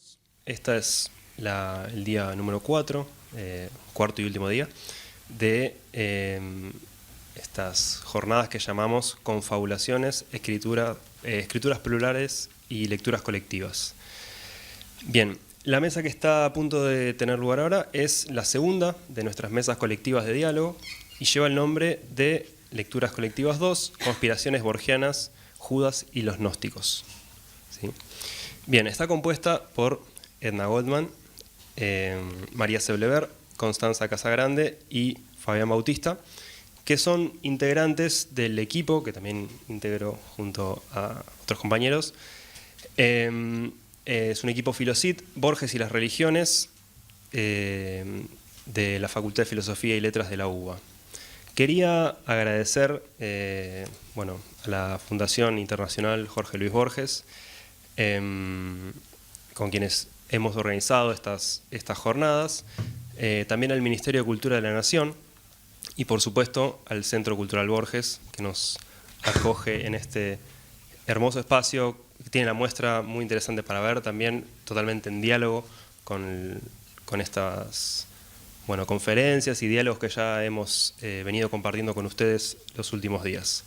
todos. Esta es el día número 4, cuarto y último día, de estas jornadas que llamamos confabulaciones, escrituras plurales y lecturas colectivas. Bien, la mesa que está a punto de tener lugar ahora es la segunda de nuestras mesas colectivas de diálogo y lleva el nombre de Lecturas Colectivas 2, Conspiraciones Borgianas, Judas y los Gnósticos. ¿Sí? Bien, está compuesta por Edna Goldman, María Seblever, Constanza Casagrande y Fabián Bautista, que son integrantes del equipo, que también integro junto a otros compañeros. Es un equipo Filocit, Borges y las religiones, de la Facultad de Filosofía y Letras de la UBA. Quería agradecer a la Fundación Internacional Jorge Luis Borges, con quienes hemos organizado estas jornadas, también al Ministerio de Cultura de la Nación y por supuesto al Centro Cultural Borges, que nos acoge en este hermoso espacio, que tiene la muestra muy interesante para ver, también totalmente en diálogo con estas conferencias y diálogos que ya hemos venido compartiendo con ustedes los últimos días.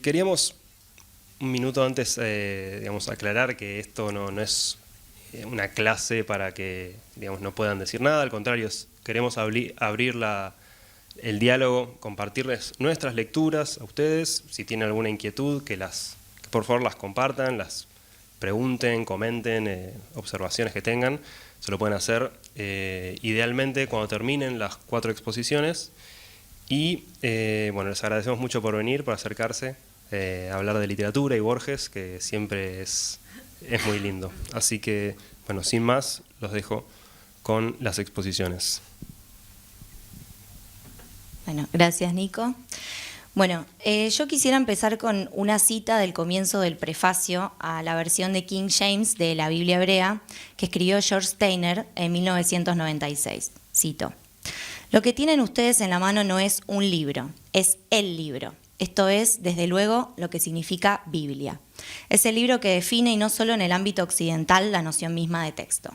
Queríamos un minuto antes aclarar que esto no es una clase para que no puedan decir nada, al contrario, queremos abrir el diálogo, compartirles nuestras lecturas a ustedes, si tienen alguna inquietud, que por favor las compartan, las pregunten, comenten, observaciones que tengan, se lo pueden hacer idealmente cuando terminen las 4 exposiciones y les agradecemos mucho por venir, por acercarse a hablar de literatura y Borges, que siempre es muy lindo. Así que, sin más, los dejo con las exposiciones. Bueno, gracias, Nico. Yo quisiera empezar con una cita del comienzo del prefacio a la versión de King James de la Biblia hebrea que escribió George Steiner en 1996. Cito: "Lo que tienen ustedes en la mano no es un libro, es el libro. Esto es, desde luego, lo que significa Biblia. Es el libro que define, y no solo en el ámbito occidental, la noción misma de texto".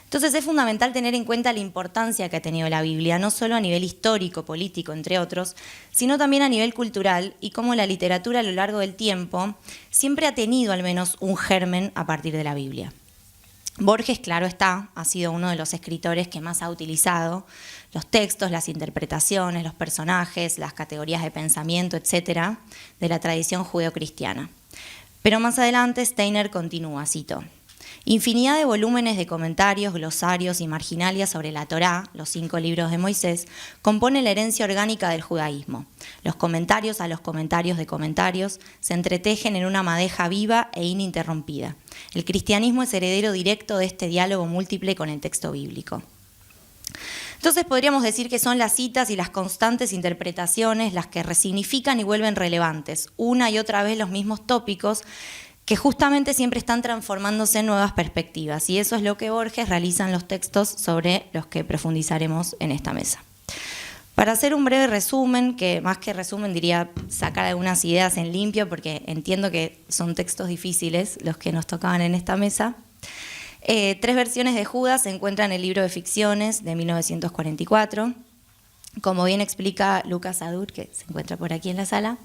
Entonces es fundamental tener en cuenta la importancia que ha tenido la Biblia, no solo a nivel histórico, político, entre otros, sino también a nivel cultural, y cómo la literatura a lo largo del tiempo siempre ha tenido al menos un germen a partir de la Biblia. Borges, claro está, ha sido uno de los escritores que más ha utilizado los textos, las interpretaciones, los personajes, las categorías de pensamiento, etcétera, de la tradición judeocristiana. Pero más adelante Steiner continúa, cito: "Infinidad de volúmenes de comentarios, glosarios y marginalias sobre la Torá, los 5 libros de Moisés, componen la herencia orgánica del judaísmo. Los comentarios a los comentarios de comentarios se entretejen en una madeja viva e ininterrumpida. El cristianismo es heredero directo de este diálogo múltiple con el texto bíblico". Entonces podríamos decir que son las citas y las constantes interpretaciones las que resignifican y vuelven relevantes una y otra vez los mismos tópicos, que justamente siempre están transformándose en nuevas perspectivas, y eso es lo que Borges realiza en los textos sobre los que profundizaremos en esta mesa. Para hacer un breve resumen, que más que resumen diría sacar algunas ideas en limpio, porque entiendo que son textos difíciles los que nos tocaban en esta mesa. 3 versiones de Judas se encuentran en el libro de ficciones de 1944, como bien explica Lucas Adur, que se encuentra por aquí en la sala.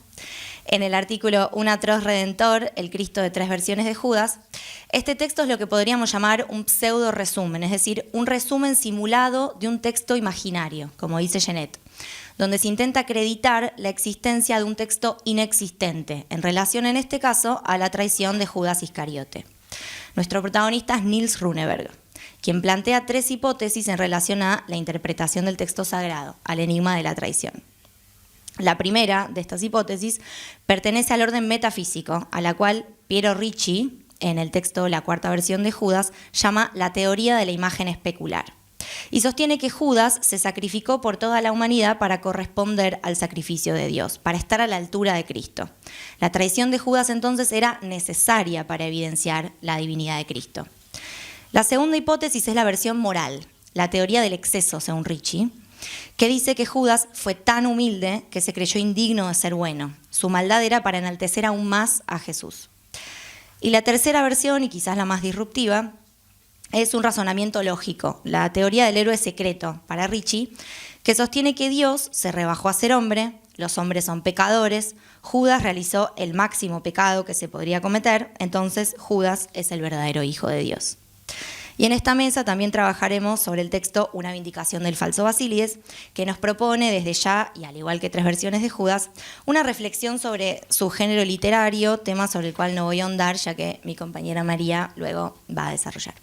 En el artículo Un atroz redentor, el Cristo de 3 versiones de Judas, este texto es lo que podríamos llamar un pseudo resumen, es decir, un resumen simulado de un texto imaginario, como dice Genet, donde se intenta acreditar la existencia de un texto inexistente, en relación en este caso a la traición de Judas Iscariote. Nuestro protagonista es Niels Runeberg, quien plantea 3 hipótesis en relación a la interpretación del texto sagrado, al enigma de la traición. La primera de estas hipótesis pertenece al orden metafísico, a la cual Piero Ricci, en el texto La 4ª versión de Judas, llama la teoría de la imagen especular, y sostiene que Judas se sacrificó por toda la humanidad para corresponder al sacrificio de Dios, para estar a la altura de Cristo. La traición de Judas entonces era necesaria para evidenciar la divinidad de Cristo. La segunda hipótesis es la versión moral, la teoría del exceso, según Ricci, que dice que Judas fue tan humilde que se creyó indigno de ser bueno. Su maldad era para enaltecer aún más a Jesús. Y la tercera versión, y quizás la más disruptiva, es un razonamiento lógico, la teoría del héroe secreto para Ricci, que sostiene que Dios se rebajó a ser hombre, los hombres son pecadores, Judas realizó el máximo pecado que se podría cometer, entonces Judas es el verdadero hijo de Dios. Y en esta mesa también trabajaremos sobre el texto Una vindicación del falso Basílides, que nos propone desde ya, y al igual que 3 versiones de Judas, una reflexión sobre su género literario, tema sobre el cual no voy a ahondar, ya que mi compañera María luego va a desarrollar.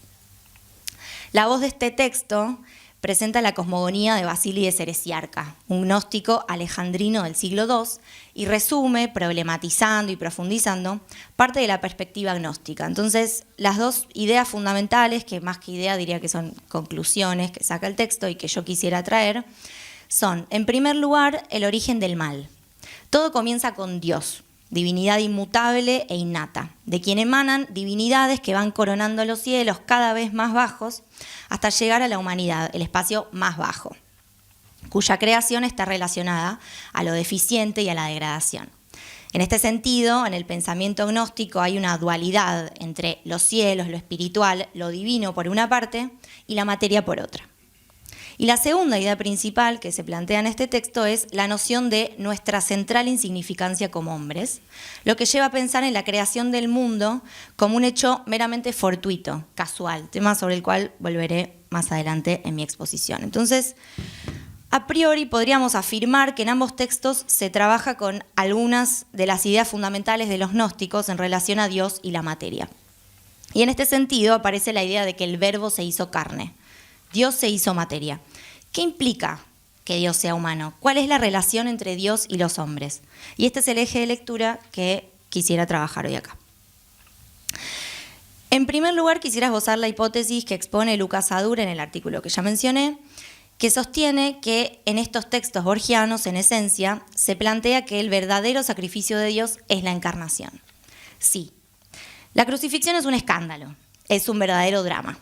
La voz de este texto presenta la cosmogonía de Basílides Heresiarca, un gnóstico alejandrino del siglo II, y resume, problematizando y profundizando, parte de la perspectiva gnóstica. Entonces, las 2 ideas fundamentales, que más que idea diría que son conclusiones que saca el texto y que yo quisiera traer, son, en primer lugar, el origen del mal. Todo comienza con Dios, divinidad inmutable e innata, de quien emanan divinidades que van coronando los cielos cada vez más bajos hasta llegar a la humanidad, el espacio más bajo, cuya creación está relacionada a lo deficiente y a la degradación. En este sentido, en el pensamiento gnóstico hay una dualidad entre los cielos, lo espiritual, lo divino por una parte y la materia por otra. Y la segunda idea principal que se plantea en este texto es la noción de nuestra central insignificancia como hombres, lo que lleva a pensar en la creación del mundo como un hecho meramente fortuito, casual, tema sobre el cual volveré más adelante en mi exposición. Entonces, a priori podríamos afirmar que en ambos textos se trabaja con algunas de las ideas fundamentales de los gnósticos en relación a Dios y la materia. Y en este sentido aparece la idea de que el verbo se hizo carne. Dios se hizo materia. ¿Qué implica que Dios sea humano? ¿Cuál es la relación entre Dios y los hombres? Y este es el eje de lectura que quisiera trabajar hoy acá. En primer lugar, quisiera esbozar la hipótesis que expone Lucas Adur en el artículo que ya mencioné, que sostiene que en estos textos borgianos, en esencia, se plantea que el verdadero sacrificio de Dios es la encarnación. Sí, la crucifixión es un escándalo, es un verdadero drama.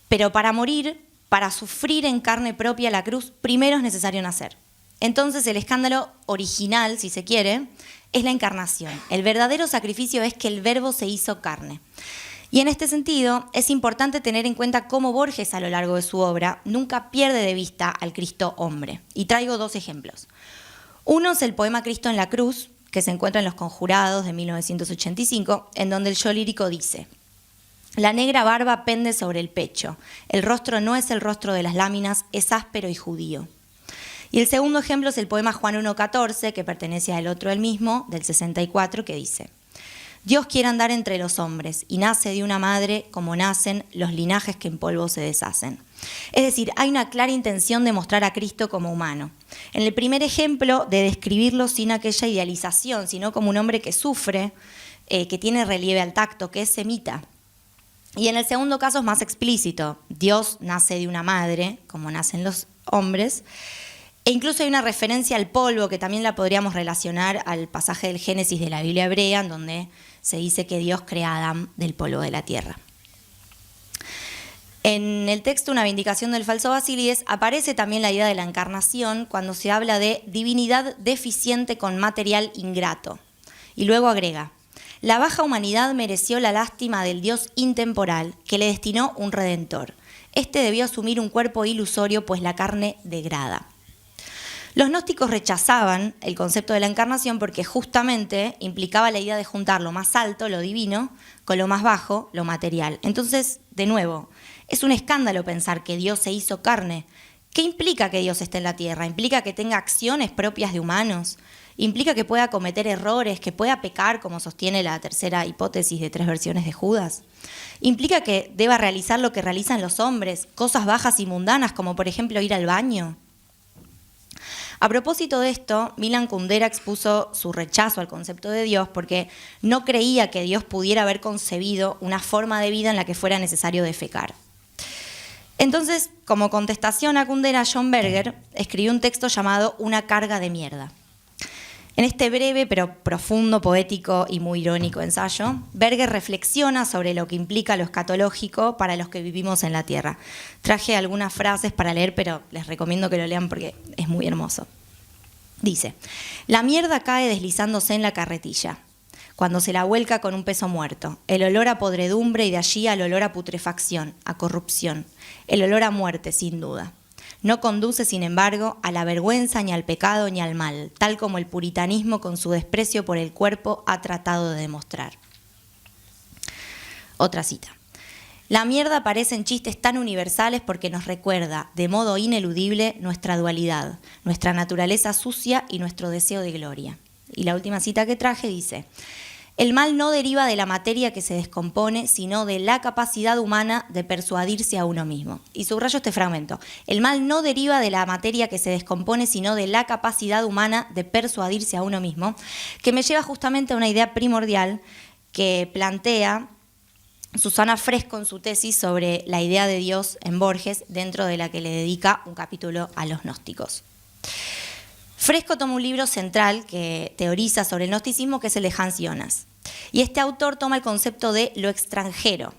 Pero para morir, para sufrir en carne propia la cruz, primero es necesario nacer. Entonces el escándalo original, si se quiere, es la encarnación. El verdadero sacrificio es que el verbo se hizo carne. Y en este sentido, es importante tener en cuenta cómo Borges a lo largo de su obra nunca pierde de vista al Cristo hombre. Y traigo 2 ejemplos. Uno es el poema Cristo en la cruz, que se encuentra en Los Conjurados de 1985, en donde el yo lírico dice: la negra barba pende sobre el pecho. El rostro no es el rostro de las láminas, es áspero y judío. Y el segundo ejemplo es el poema Juan 1.14, que pertenece al otro del mismo, del 64, que dice: Dios quiere andar entre los hombres y nace de una madre como nacen los linajes que en polvo se deshacen. Es decir, hay una clara intención de mostrar a Cristo como humano. En el primer ejemplo, de describirlo sin aquella idealización, sino como un hombre que sufre, que tiene relieve al tacto, que es semita. Y en el segundo caso es más explícito. Dios nace de una madre, como nacen los hombres, e incluso hay una referencia al polvo que también la podríamos relacionar al pasaje del Génesis de la Biblia hebrea, en donde se dice que Dios crea a Adán del polvo de la tierra. En el texto Una vindicación del falso Basílides aparece también la idea de la encarnación cuando se habla de divinidad deficiente con material ingrato. Y luego agrega: la baja humanidad mereció la lástima del Dios intemporal, que le destinó un redentor. Este debió asumir un cuerpo ilusorio, pues la carne degrada. Los gnósticos rechazaban el concepto de la encarnación porque justamente implicaba la idea de juntar lo más alto, lo divino, con lo más bajo, lo material. Entonces, de nuevo, es un escándalo pensar que Dios se hizo carne. ¿Qué implica que Dios esté en la tierra? ¿Implica que tenga acciones propias de humanos? ¿Implica que pueda cometer errores, que pueda pecar, como sostiene la tercera hipótesis de 3 versiones de Judas? ¿Implica que deba realizar lo que realizan los hombres, cosas bajas y mundanas, como por ejemplo ir al baño? A propósito de esto, Milan Kundera expuso su rechazo al concepto de Dios porque no creía que Dios pudiera haber concebido una forma de vida en la que fuera necesario defecar. Entonces, como contestación a Kundera, John Berger escribió un texto llamado Una carga de mierda. En este breve pero profundo, poético y muy irónico ensayo, Berger reflexiona sobre lo que implica lo escatológico para los que vivimos en la Tierra. Traje algunas frases para leer, pero les recomiendo que lo lean porque es muy hermoso. Dice: la mierda cae deslizándose en la carretilla. cuando se la vuelca con un peso muerto. El olor a podredumbre y de allí al olor a putrefacción, a corrupción. El olor a muerte, sin duda. No conduce, sin embargo, a la vergüenza, ni al pecado, ni al mal, tal como el puritanismo con su desprecio por el cuerpo ha tratado de demostrar. Otra cita. La mierda aparece en chistes tan universales porque nos recuerda, de modo ineludible, nuestra dualidad, nuestra naturaleza sucia y nuestro deseo de gloria. Y la última cita que traje dice: el mal no deriva de la materia que se descompone, sino de la capacidad humana de persuadirse a uno mismo. Y subrayo este fragmento. El mal no deriva de la materia que se descompone, sino de la capacidad humana de persuadirse a uno mismo, que me lleva justamente a una idea primordial que plantea Susana Fresco en su tesis sobre la idea de Dios en Borges, dentro de la que le dedica un capítulo a los gnósticos. Fresco toma un libro central que teoriza sobre el gnosticismo, que es el de Hans Jonas. Y este autor toma el concepto de lo extranjero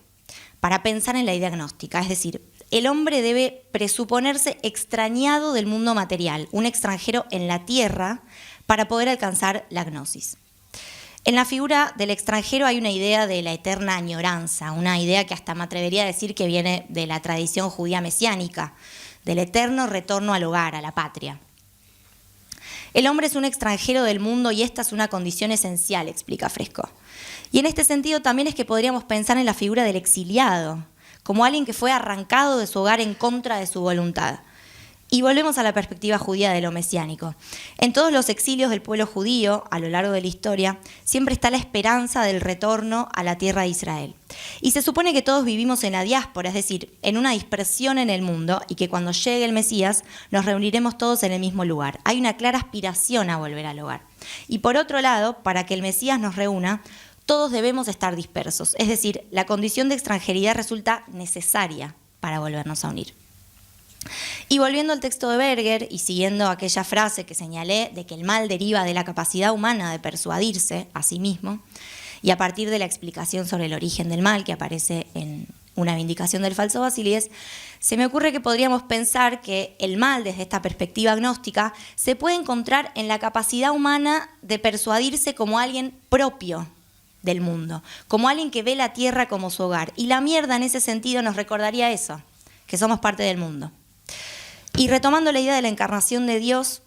para pensar en la idea gnóstica. Es decir, el hombre debe presuponerse extrañado del mundo material, un extranjero en la tierra, para poder alcanzar la gnosis. En la figura del extranjero hay una idea de la eterna añoranza, una idea que hasta me atrevería a decir que viene de la tradición judía mesiánica, del eterno retorno al hogar, a la patria. El hombre es un extranjero del mundo y esta es una condición esencial, explica Fresco. Y en este sentido también es que podríamos pensar en la figura del exiliado, como alguien que fue arrancado de su hogar en contra de su voluntad. Y volvemos a la perspectiva judía de lo mesiánico. En todos los exilios del pueblo judío, a lo largo de la historia, siempre está la esperanza del retorno a la tierra de Israel. Y se supone que todos vivimos en la diáspora, es decir, en una dispersión en el mundo, y que cuando llegue el Mesías nos reuniremos todos en el mismo lugar. Hay una clara aspiración a volver al hogar. Y por otro lado, para que el Mesías nos reúna, todos debemos estar dispersos. Es decir, la condición de extranjeridad resulta necesaria para volvernos a unir. Y volviendo al texto de Berger y siguiendo aquella frase que señalé de que el mal deriva de la capacidad humana de persuadirse a sí mismo, y a partir de la explicación sobre el origen del mal que aparece en una vindicación del falso Basílides, se me ocurre que podríamos pensar que el mal, desde esta perspectiva gnóstica, se puede encontrar en la capacidad humana de persuadirse como alguien propio del mundo, como alguien que ve la tierra como su hogar. Y la mierda en ese sentido nos recordaría eso, que somos parte del mundo. Y retomando la idea de la encarnación de Dios,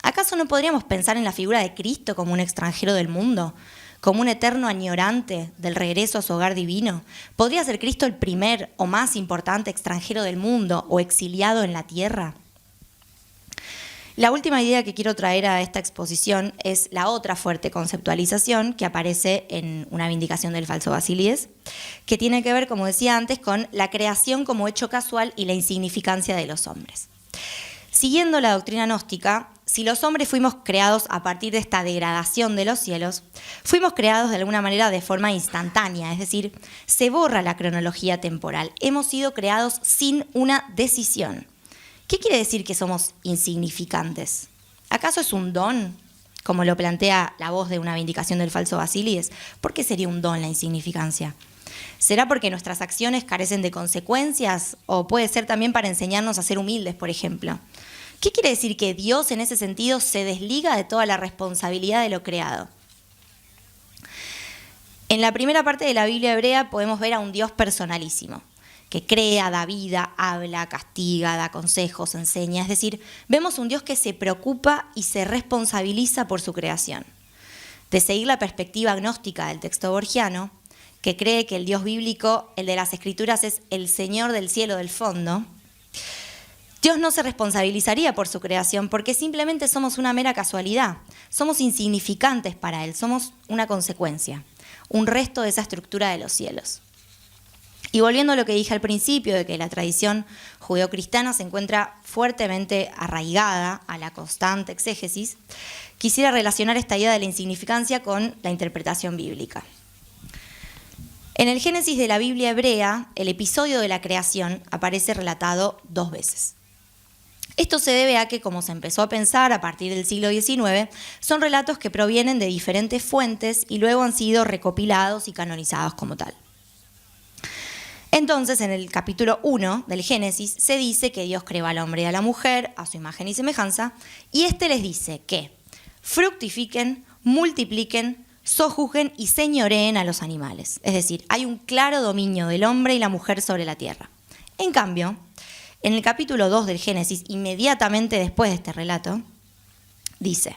¿acaso no podríamos pensar en la figura de Cristo como un extranjero del mundo, como un eterno añorante del regreso a su hogar divino? ¿Podría ser Cristo el primer o más importante extranjero del mundo o exiliado en la tierra? La última idea que quiero traer a esta exposición es la otra fuerte conceptualización que aparece en una vindicación del falso Basílides, que tiene que ver, como decía antes, con la creación como hecho casual y la insignificancia de los hombres. Siguiendo la doctrina gnóstica, si los hombres fuimos creados a partir de esta degradación de los cielos, fuimos creados de alguna manera de forma instantánea, es decir, se borra la cronología temporal. Hemos sido creados sin una decisión. ¿Qué quiere decir que somos insignificantes? ¿Acaso es un don, como lo plantea la voz de una vindicación del falso Basílides? ¿Por qué sería un don la insignificancia? ¿Será porque nuestras acciones carecen de consecuencias? ¿O puede ser también para enseñarnos a ser humildes, por ejemplo? ¿Qué quiere decir que Dios en ese sentido se desliga de toda la responsabilidad de lo creado? En la primera parte de la Biblia hebrea podemos ver a un Dios personalísimo, que crea, da vida, habla, castiga, da consejos, enseña. Es decir, vemos un Dios que se preocupa y se responsabiliza por su creación. De seguir la perspectiva gnóstica del texto borgiano, que cree que el Dios bíblico, el de las Escrituras, es el Señor del cielo del fondo, Dios no se responsabilizaría por su creación porque simplemente somos una mera casualidad, somos insignificantes para Él, somos una consecuencia, un resto de esa estructura de los cielos. Y volviendo a lo que dije al principio, de que la tradición judeocristiana se encuentra fuertemente arraigada a la constante exégesis, quisiera relacionar esta idea de la insignificancia con la interpretación bíblica. En el Génesis de la Biblia hebrea, el episodio de la creación aparece relatado 2 veces. Esto se debe a que, como se empezó a pensar a partir del siglo XIX, son relatos que provienen de diferentes fuentes y luego han sido recopilados y canonizados como tal. Entonces, en el capítulo 1 del Génesis se dice que Dios creó al hombre y a la mujer a su imagen y semejanza, y les dice que fructifiquen, multipliquen, sojuzguen y señoreen a los animales. Es decir, hay un claro dominio del hombre y la mujer sobre la tierra. En cambio, en el capítulo 2 del Génesis, inmediatamente después de este relato, dice: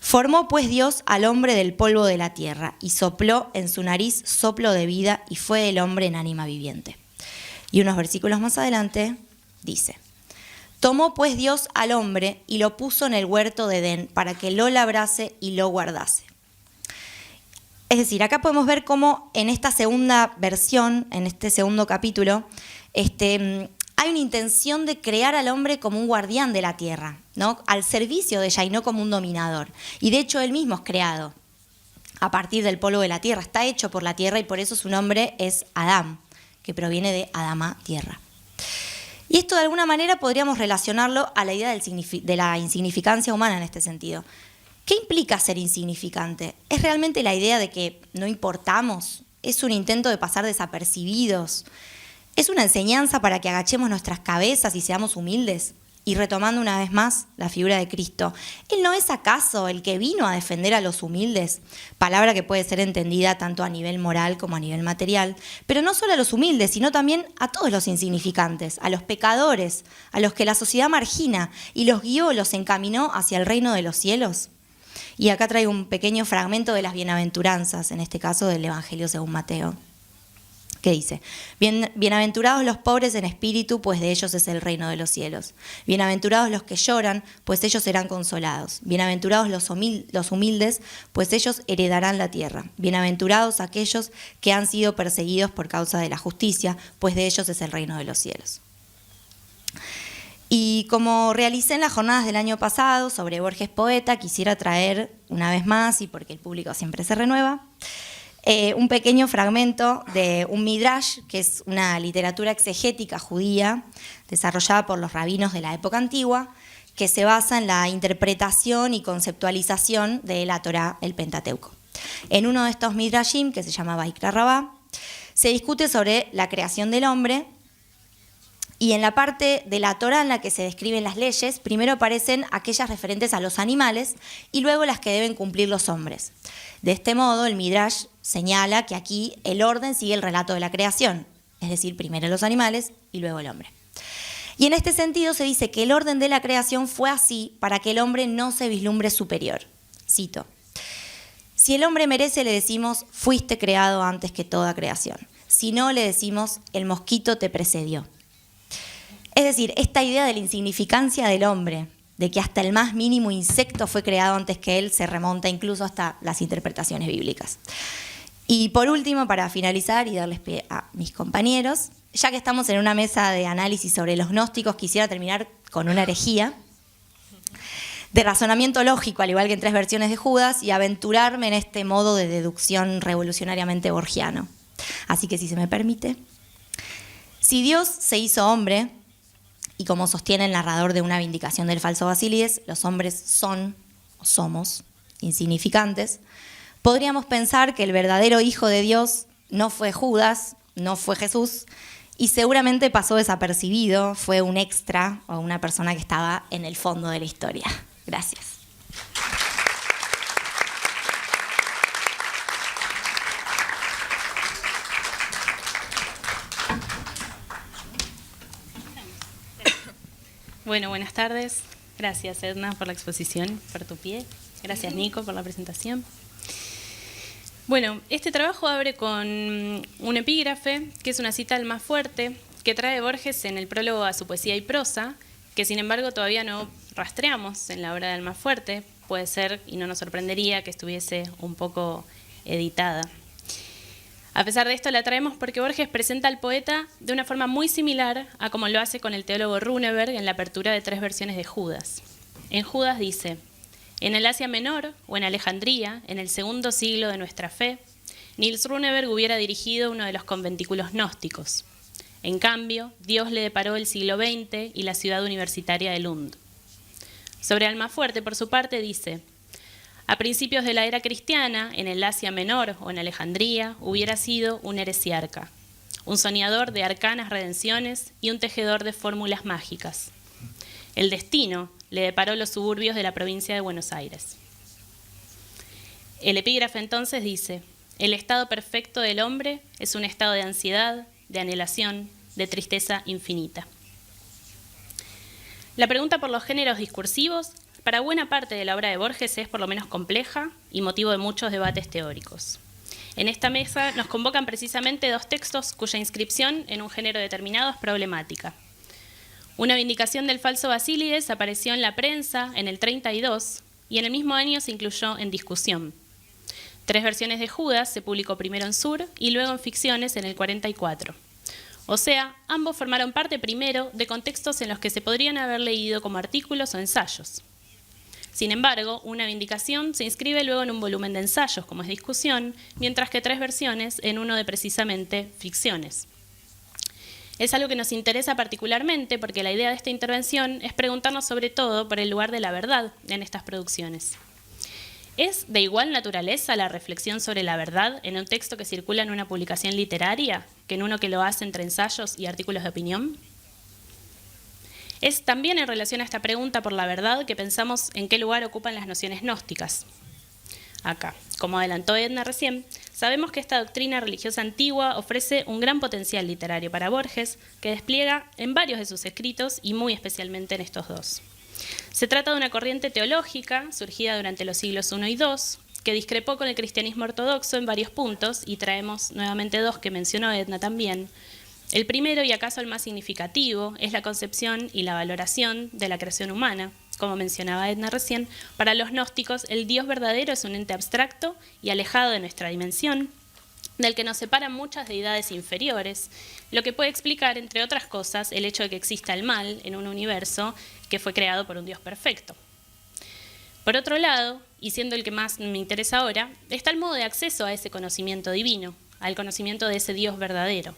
formó pues Dios al hombre del polvo de la tierra y sopló en su nariz soplo de vida y fue el hombre en ánima viviente. Y unos versículos más adelante dice: tomó pues Dios al hombre y lo puso en el huerto de Edén para que lo labrase y lo guardase. Es decir, acá podemos ver cómo en esta segunda versión, en este segundo capítulo, hay una intención de crear al hombre como un guardián de la tierra, ¿no? Al servicio de ella y no como un dominador. Y de hecho él mismo es creado a partir del polvo de la tierra, está hecho por la tierra y por eso su nombre es Adán, que proviene de Adama, tierra. Y esto de alguna manera podríamos relacionarlo a la idea de la insignificancia humana en este sentido. ¿Qué implica ser insignificante? ¿Es realmente la idea de que no importamos? ¿Es un intento de pasar desapercibidos? ¿Es una enseñanza para que agachemos nuestras cabezas y seamos humildes? Y retomando una vez más la figura de Cristo, ¿Él no es acaso el que vino a defender a los humildes? Palabra que puede ser entendida tanto a nivel moral como a nivel material, pero no solo a los humildes, sino también a todos los insignificantes, a los pecadores, a los que la sociedad margina y los guió, los encaminó hacia el reino de los cielos. Y acá traigo un pequeño fragmento de las bienaventuranzas, en este caso del Evangelio según Mateo, que dice: bienaventurados los pobres en espíritu, pues de ellos es el reino de los cielos. Bienaventurados los que lloran, pues ellos serán consolados. Bienaventurados los humildes, pues ellos heredarán la tierra. Bienaventurados aquellos que han sido perseguidos por causa de la justicia, pues de ellos es el reino de los cielos. Y como realicé en las jornadas del año pasado sobre Borges poeta, quisiera traer una vez más, y porque el público siempre se renueva, un pequeño fragmento de un midrash, que es una literatura exegética judía desarrollada por los rabinos de la época antigua, que se basa en la interpretación y conceptualización de la Torá, el Pentateuco. En uno de estos midrashim, que se llama Vaikra Rabá, se discute sobre la creación del hombre. Y en la parte de la Torá en la que se describen las leyes, primero aparecen aquellas referentes a los animales y luego las que deben cumplir los hombres. De este modo, el Midrash señala que aquí el orden sigue el relato de la creación, es decir, primero los animales y luego el hombre. Y en este sentido se dice que el orden de la creación fue así para que el hombre no se vislumbre superior. Cito: si el hombre merece, le decimos, fuiste creado antes que toda creación. Si no, le decimos, el mosquito te precedió. Es decir, esta idea de la insignificancia del hombre, de que hasta el más mínimo insecto fue creado antes que él, se remonta incluso hasta las interpretaciones bíblicas. Y por último, para finalizar y darles pie a mis compañeros, ya que estamos en una mesa de análisis sobre los gnósticos, quisiera terminar con una herejía de razonamiento lógico, al igual que en 3 versiones de Judas, y aventurarme en este modo de deducción revolucionariamente borgiano. Así que, si se me permite, si Dios se hizo hombre, y como sostiene el narrador de una vindicación del falso Basílides, los hombres son o somos insignificantes, podríamos pensar que el verdadero Hijo de Dios no fue Judas, no fue Jesús, y seguramente pasó desapercibido, fue un extra o una persona que estaba en el fondo de la historia. Gracias. Bueno, buenas tardes. Gracias, Edna, por la exposición, por tu pie. Gracias, Nico, por la presentación. Bueno, este trabajo abre con un epígrafe, que es una cita del más fuerte, que trae Borges en el prólogo a su poesía y prosa, que sin embargo todavía no rastreamos en la obra de Almafuerte. Puede ser, y no nos sorprendería, que estuviese un poco editada. A pesar de esto, la traemos porque Borges presenta al poeta de una forma muy similar a como lo hace con el teólogo Runeberg en la apertura de 3 versiones de Judas. En Judas dice: en el Asia Menor o en Alejandría, en el 2.º siglo de nuestra fe, Niels Runeberg hubiera dirigido uno de los conventículos gnósticos. En cambio, Dios le deparó el siglo XX y la ciudad universitaria de Lund. Sobre Almafuerte, por su parte, dice: a principios de la era cristiana, en el Asia Menor o en Alejandría, hubiera sido un heresiarca, un soñador de arcanas redenciones y un tejedor de fórmulas mágicas. El destino le deparó los suburbios de la provincia de Buenos Aires. El epígrafe entonces dice: el estado perfecto del hombre es un estado de ansiedad, de anhelación, de tristeza infinita. La pregunta por los géneros discursivos, para buena parte de la obra de Borges, es por lo menos compleja y motivo de muchos debates teóricos. En esta mesa nos convocan precisamente dos textos cuya inscripción en un género determinado es problemática. Una vindicación del falso Basílides apareció en la prensa en el 32 y en el mismo año se incluyó en Discusión. Tres versiones de Judas se publicó primero en Sur y luego en Ficciones en el 44. O sea, ambos formaron parte primero de contextos en los que se podrían haber leído como artículos o ensayos. Sin embargo, una vindicación se inscribe luego en un volumen de ensayos, como es Discusión, mientras que tres versiones en uno de precisamente Ficciones. Es algo que nos interesa particularmente porque la idea de esta intervención es preguntarnos sobre todo por el lugar de la verdad en estas producciones. ¿Es de igual naturaleza la reflexión sobre la verdad en un texto que circula en una publicación literaria que en uno que lo hace entre ensayos y artículos de opinión? Es también en relación a esta pregunta por la verdad que pensamos en qué lugar ocupan las nociones gnósticas. Acá, como adelantó Edna recién, sabemos que esta doctrina religiosa antigua ofrece un gran potencial literario para Borges, que despliega en varios de sus escritos y muy especialmente en estos dos. Se trata de una corriente teológica surgida durante los siglos I y II, que discrepó con el cristianismo ortodoxo en varios puntos, y traemos nuevamente dos que mencionó Edna también. El primero, y acaso el más significativo, es la concepción y la valoración de la creación humana. Como mencionaba Edna recién, para los gnósticos el Dios verdadero es un ente abstracto y alejado de nuestra dimensión, del que nos separan muchas deidades inferiores, lo que puede explicar, entre otras cosas, el hecho de que exista el mal en un universo que fue creado por un Dios perfecto. Por otro lado, y siendo el que más me interesa ahora, está el modo de acceso a ese conocimiento divino, al conocimiento de ese Dios verdadero.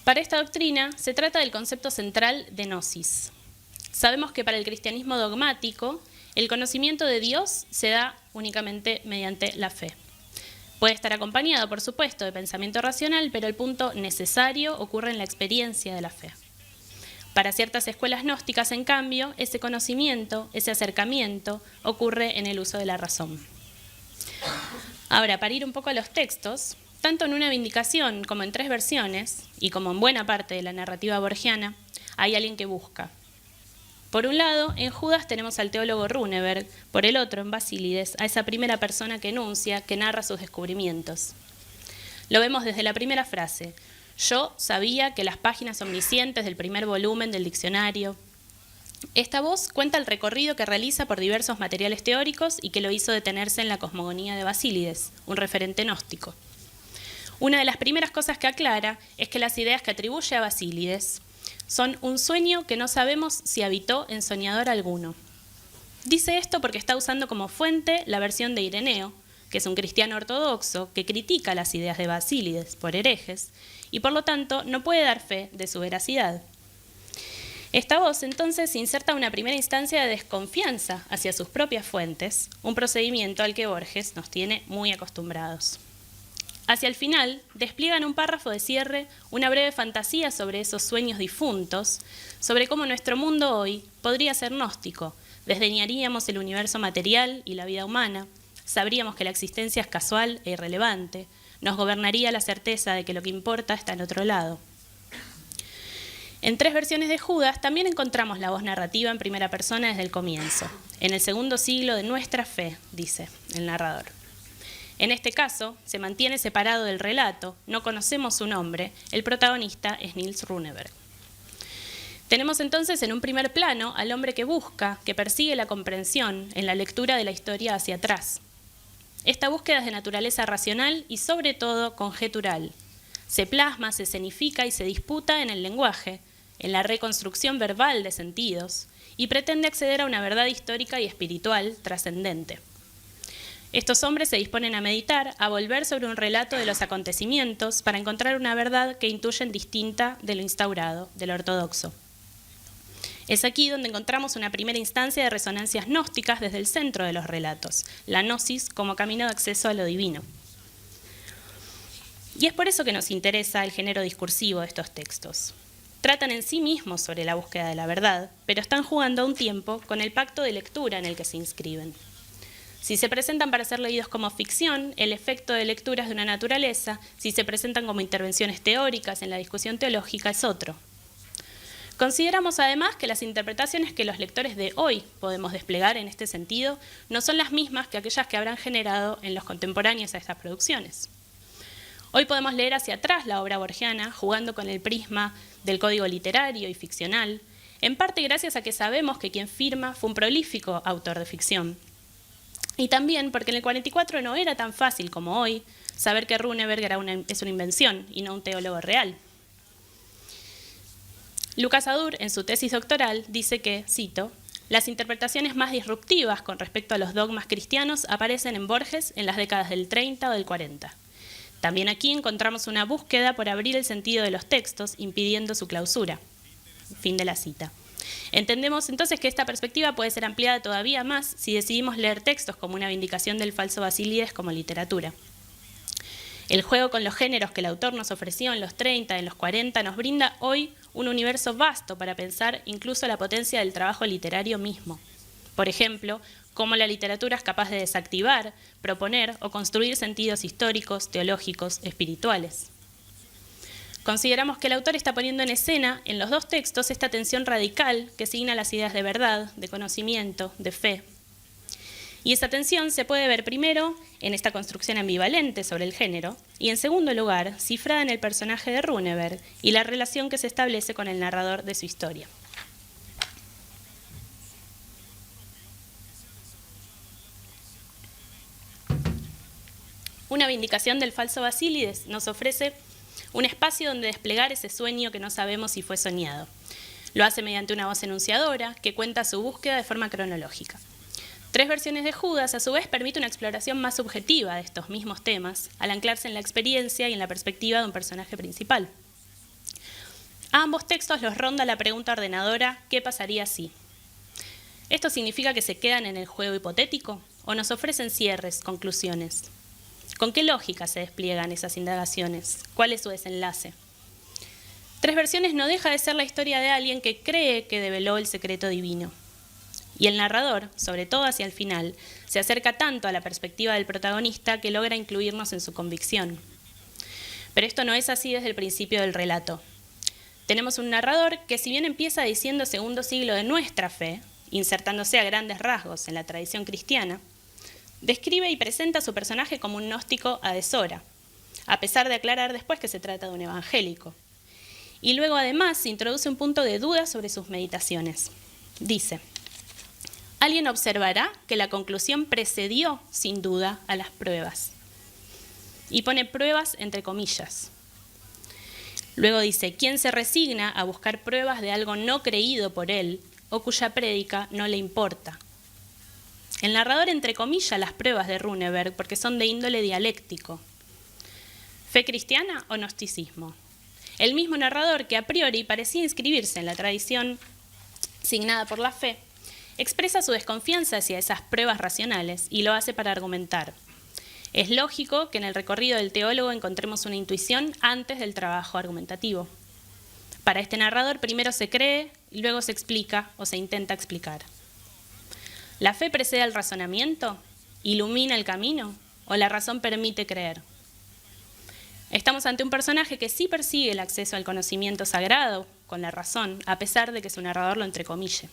Para esta doctrina se trata del concepto central de gnosis. Sabemos que para el cristianismo dogmático, el conocimiento de Dios se da únicamente mediante la fe. Puede estar acompañado, por supuesto, de pensamiento racional, pero el punto necesario ocurre en la experiencia de la fe. Para ciertas escuelas gnósticas, en cambio, ese conocimiento, ese acercamiento, ocurre en el uso de la razón. Ahora, para ir un poco a los textos, tanto en una vindicación como en tres versiones, y como en buena parte de la narrativa borgiana, hay alguien que busca. Por un lado, en Judas tenemos al teólogo Runeberg, por el otro, en Basílides, a esa primera persona que enuncia, que narra sus descubrimientos. Lo vemos desde la primera frase: yo sabía que las páginas omniscientes del primer volumen del diccionario. Esta voz cuenta el recorrido que realiza por diversos materiales teóricos y que lo hizo detenerse en la cosmogonía de Basílides, un referente gnóstico. Una de las primeras cosas que aclara es que las ideas que atribuye a Basílides son un sueño que no sabemos si habitó en soñador alguno. Dice esto porque está usando como fuente la versión de Ireneo, que es un cristiano ortodoxo que critica las ideas de Basílides por herejes y por lo tanto no puede dar fe de su veracidad. Esta voz entonces inserta una primera instancia de desconfianza hacia sus propias fuentes, un procedimiento al que Borges nos tiene muy acostumbrados. Hacia el final, despliega en un párrafo de cierre una breve fantasía sobre esos sueños difuntos, sobre cómo nuestro mundo hoy podría ser gnóstico, desdeñaríamos el universo material y la vida humana, sabríamos que la existencia es casual e irrelevante, nos gobernaría la certeza de que lo que importa está en otro lado. En tres versiones de Judas también encontramos la voz narrativa en primera persona desde el comienzo. En el segundo siglo de nuestra fe, dice el narrador. En este caso, se mantiene separado del relato, no conocemos su nombre, el protagonista es Niels Runeberg. Tenemos entonces en un primer plano al hombre que busca, que persigue la comprensión en la lectura de la historia hacia atrás. Esta búsqueda es de naturaleza racional y sobre todo conjetural. Se plasma, se escenifica y se disputa en el lenguaje, en la reconstrucción verbal de sentidos, y pretende acceder a una verdad histórica y espiritual trascendente. Estos hombres se disponen a meditar, a volver sobre un relato de los acontecimientos para encontrar una verdad que intuyen distinta de lo instaurado, de lo ortodoxo. Es aquí donde encontramos una primera instancia de resonancias gnósticas desde el centro de los relatos, la gnosis como camino de acceso a lo divino. Y es por eso que nos interesa el género discursivo de estos textos. Tratan en sí mismos sobre la búsqueda de la verdad, pero están jugando a un tiempo con el pacto de lectura en el que se inscriben. Si se presentan para ser leídos como ficción, el efecto de lectura es de una naturaleza, si se presentan como intervenciones teóricas en la discusión teológica es otro. Consideramos además que las interpretaciones que los lectores de hoy podemos desplegar en este sentido no son las mismas que aquellas que habrán generado en los contemporáneos a estas producciones. Hoy podemos leer hacia atrás la obra borgiana, jugando con el prisma del código literario y ficcional, en parte gracias a que sabemos que quien firma fue un prolífico autor de ficción. Y también porque en el 44 no era tan fácil como hoy saber que Runeberg es una invención y no un teólogo real. Lucas Adur, en su tesis doctoral, dice que, cito, las interpretaciones más disruptivas con respecto a los dogmas cristianos aparecen en Borges en las décadas del 30 o del 40. También aquí encontramos una búsqueda por abrir el sentido de los textos, impidiendo su clausura. Fin de la cita. Entendemos entonces que esta perspectiva puede ser ampliada todavía más si decidimos leer textos como una vindicación del falso Basílides como literatura. El juego con los géneros que el autor nos ofreció en los 30, en los 40, nos brinda hoy un universo vasto para pensar incluso la potencia del trabajo literario mismo. Por ejemplo, cómo la literatura es capaz de desactivar, proponer o construir sentidos históricos, teológicos, espirituales. Consideramos que el autor está poniendo en escena, en los dos textos, esta tensión radical que signa las ideas de verdad, de conocimiento, de fe. Y esa tensión se puede ver primero en esta construcción ambivalente sobre el género y en segundo lugar cifrada en el personaje de Runeberg y la relación que se establece con el narrador de su historia. Una vindicación del falso Basílides nos ofrece un espacio donde desplegar ese sueño que no sabemos si fue soñado. Lo hace mediante una voz enunciadora que cuenta su búsqueda de forma cronológica. 3 versiones de Judas, a su vez, permite una exploración más subjetiva de estos mismos temas, al anclarse en la experiencia y en la perspectiva de un personaje principal. A ambos textos los ronda la pregunta ordenadora, ¿qué pasaría si? ¿Esto significa que se quedan en el juego hipotético o nos ofrecen cierres, conclusiones? ¿Con qué lógica se despliegan esas indagaciones? ¿Cuál es su desenlace? 3 versiones no deja de ser la historia de alguien que cree que develó el secreto divino. Y el narrador, sobre todo hacia el final, se acerca tanto a la perspectiva del protagonista que logra incluirnos en su convicción. Pero esto no es así desde el principio del relato. Tenemos un narrador que, si bien empieza diciendo segundo siglo de nuestra fe, insertándose a grandes rasgos en la tradición cristiana, describe y presenta a su personaje como un gnóstico a deshora, a pesar de aclarar después que se trata de un evangélico. Y luego además introduce un punto de duda sobre sus meditaciones. Dice: alguien observará que la conclusión precedió, sin duda, a las pruebas. Y pone pruebas entre comillas. Luego dice: quien se resigna a buscar pruebas de algo no creído por él o cuya prédica no le importa. El narrador entrecomilla las pruebas de Runeberg porque son de índole dialéctico. ¿Fe cristiana o gnosticismo? El mismo narrador, que a priori parecía inscribirse en la tradición signada por la fe, expresa su desconfianza hacia esas pruebas racionales y lo hace para argumentar. Es lógico que en el recorrido del teólogo encontremos una intuición antes del trabajo argumentativo. Para este narrador primero se cree y luego se explica o se intenta explicar. ¿La fe precede al razonamiento? ¿Ilumina el camino? ¿O la razón permite creer? Estamos ante un personaje que sí persigue el acceso al conocimiento sagrado con la razón, a pesar de que su narrador lo entrecomille.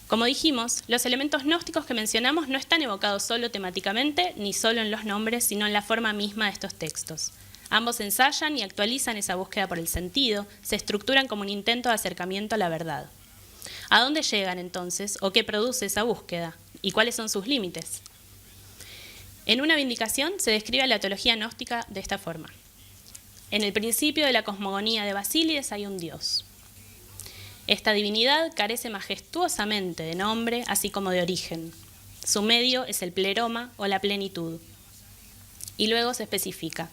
Como dijimos, los elementos gnósticos que mencionamos no están evocados solo temáticamente ni solo en los nombres, sino en la forma misma de estos textos. Ambos ensayan y actualizan esa búsqueda por el sentido, se estructuran como un intento de acercamiento a la verdad. ¿A dónde llegan entonces o qué produce esa búsqueda? ¿Y cuáles son sus límites? En una vindicación se describe la teología gnóstica de esta forma. En el principio de la cosmogonía de Basílides hay un Dios. Esta divinidad carece majestuosamente de nombre, así como de origen. Su medio es el pleroma o la plenitud. Y luego se especifica: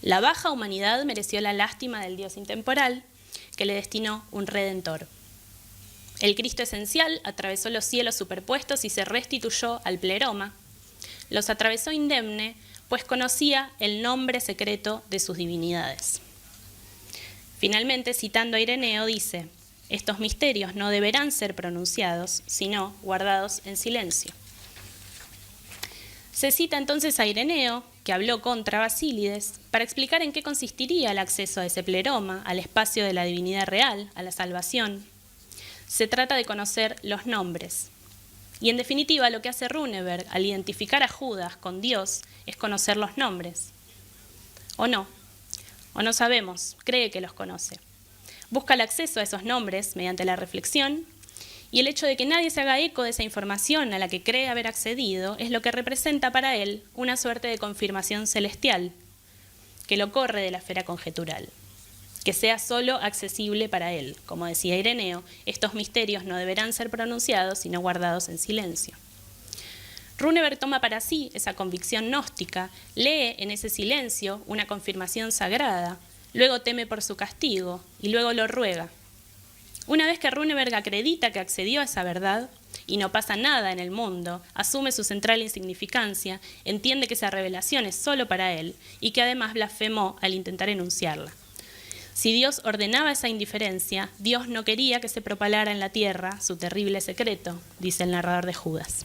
la baja humanidad mereció la lástima del Dios intemporal, que le destinó un redentor. El Cristo esencial atravesó los cielos superpuestos y se restituyó al pleroma. Los atravesó indemne, pues conocía el nombre secreto de sus divinidades. Finalmente, citando a Ireneo, dice: estos misterios no deberán ser pronunciados, sino guardados en silencio. Se cita entonces a Ireneo, que habló contra Basílides, para explicar en qué consistiría el acceso a ese pleroma, al espacio de la divinidad real, a la salvación. Se trata de conocer los nombres. Y en definitiva, lo que hace Runeberg al identificar a Judas con Dios es conocer los nombres. O no sabemos, cree que los conoce. Busca el acceso a esos nombres mediante la reflexión, y el hecho de que nadie se haga eco de esa información a la que cree haber accedido es lo que representa para él una suerte de confirmación celestial, que lo corre de la esfera conjetural, que sea solo accesible para él. Como decía Ireneo, estos misterios no deberán ser pronunciados sino guardados en silencio. Runeberg toma para sí esa convicción gnóstica, lee en ese silencio una confirmación sagrada, luego teme por su castigo y luego lo ruega. Una vez que Runeberg acredita que accedió a esa verdad y no pasa nada en el mundo, asume su central insignificancia, entiende que esa revelación es solo para él y que además blasfemó al intentar enunciarla. Si Dios ordenaba esa indiferencia, Dios no quería que se propalara en la tierra su terrible secreto, dice el narrador de Judas.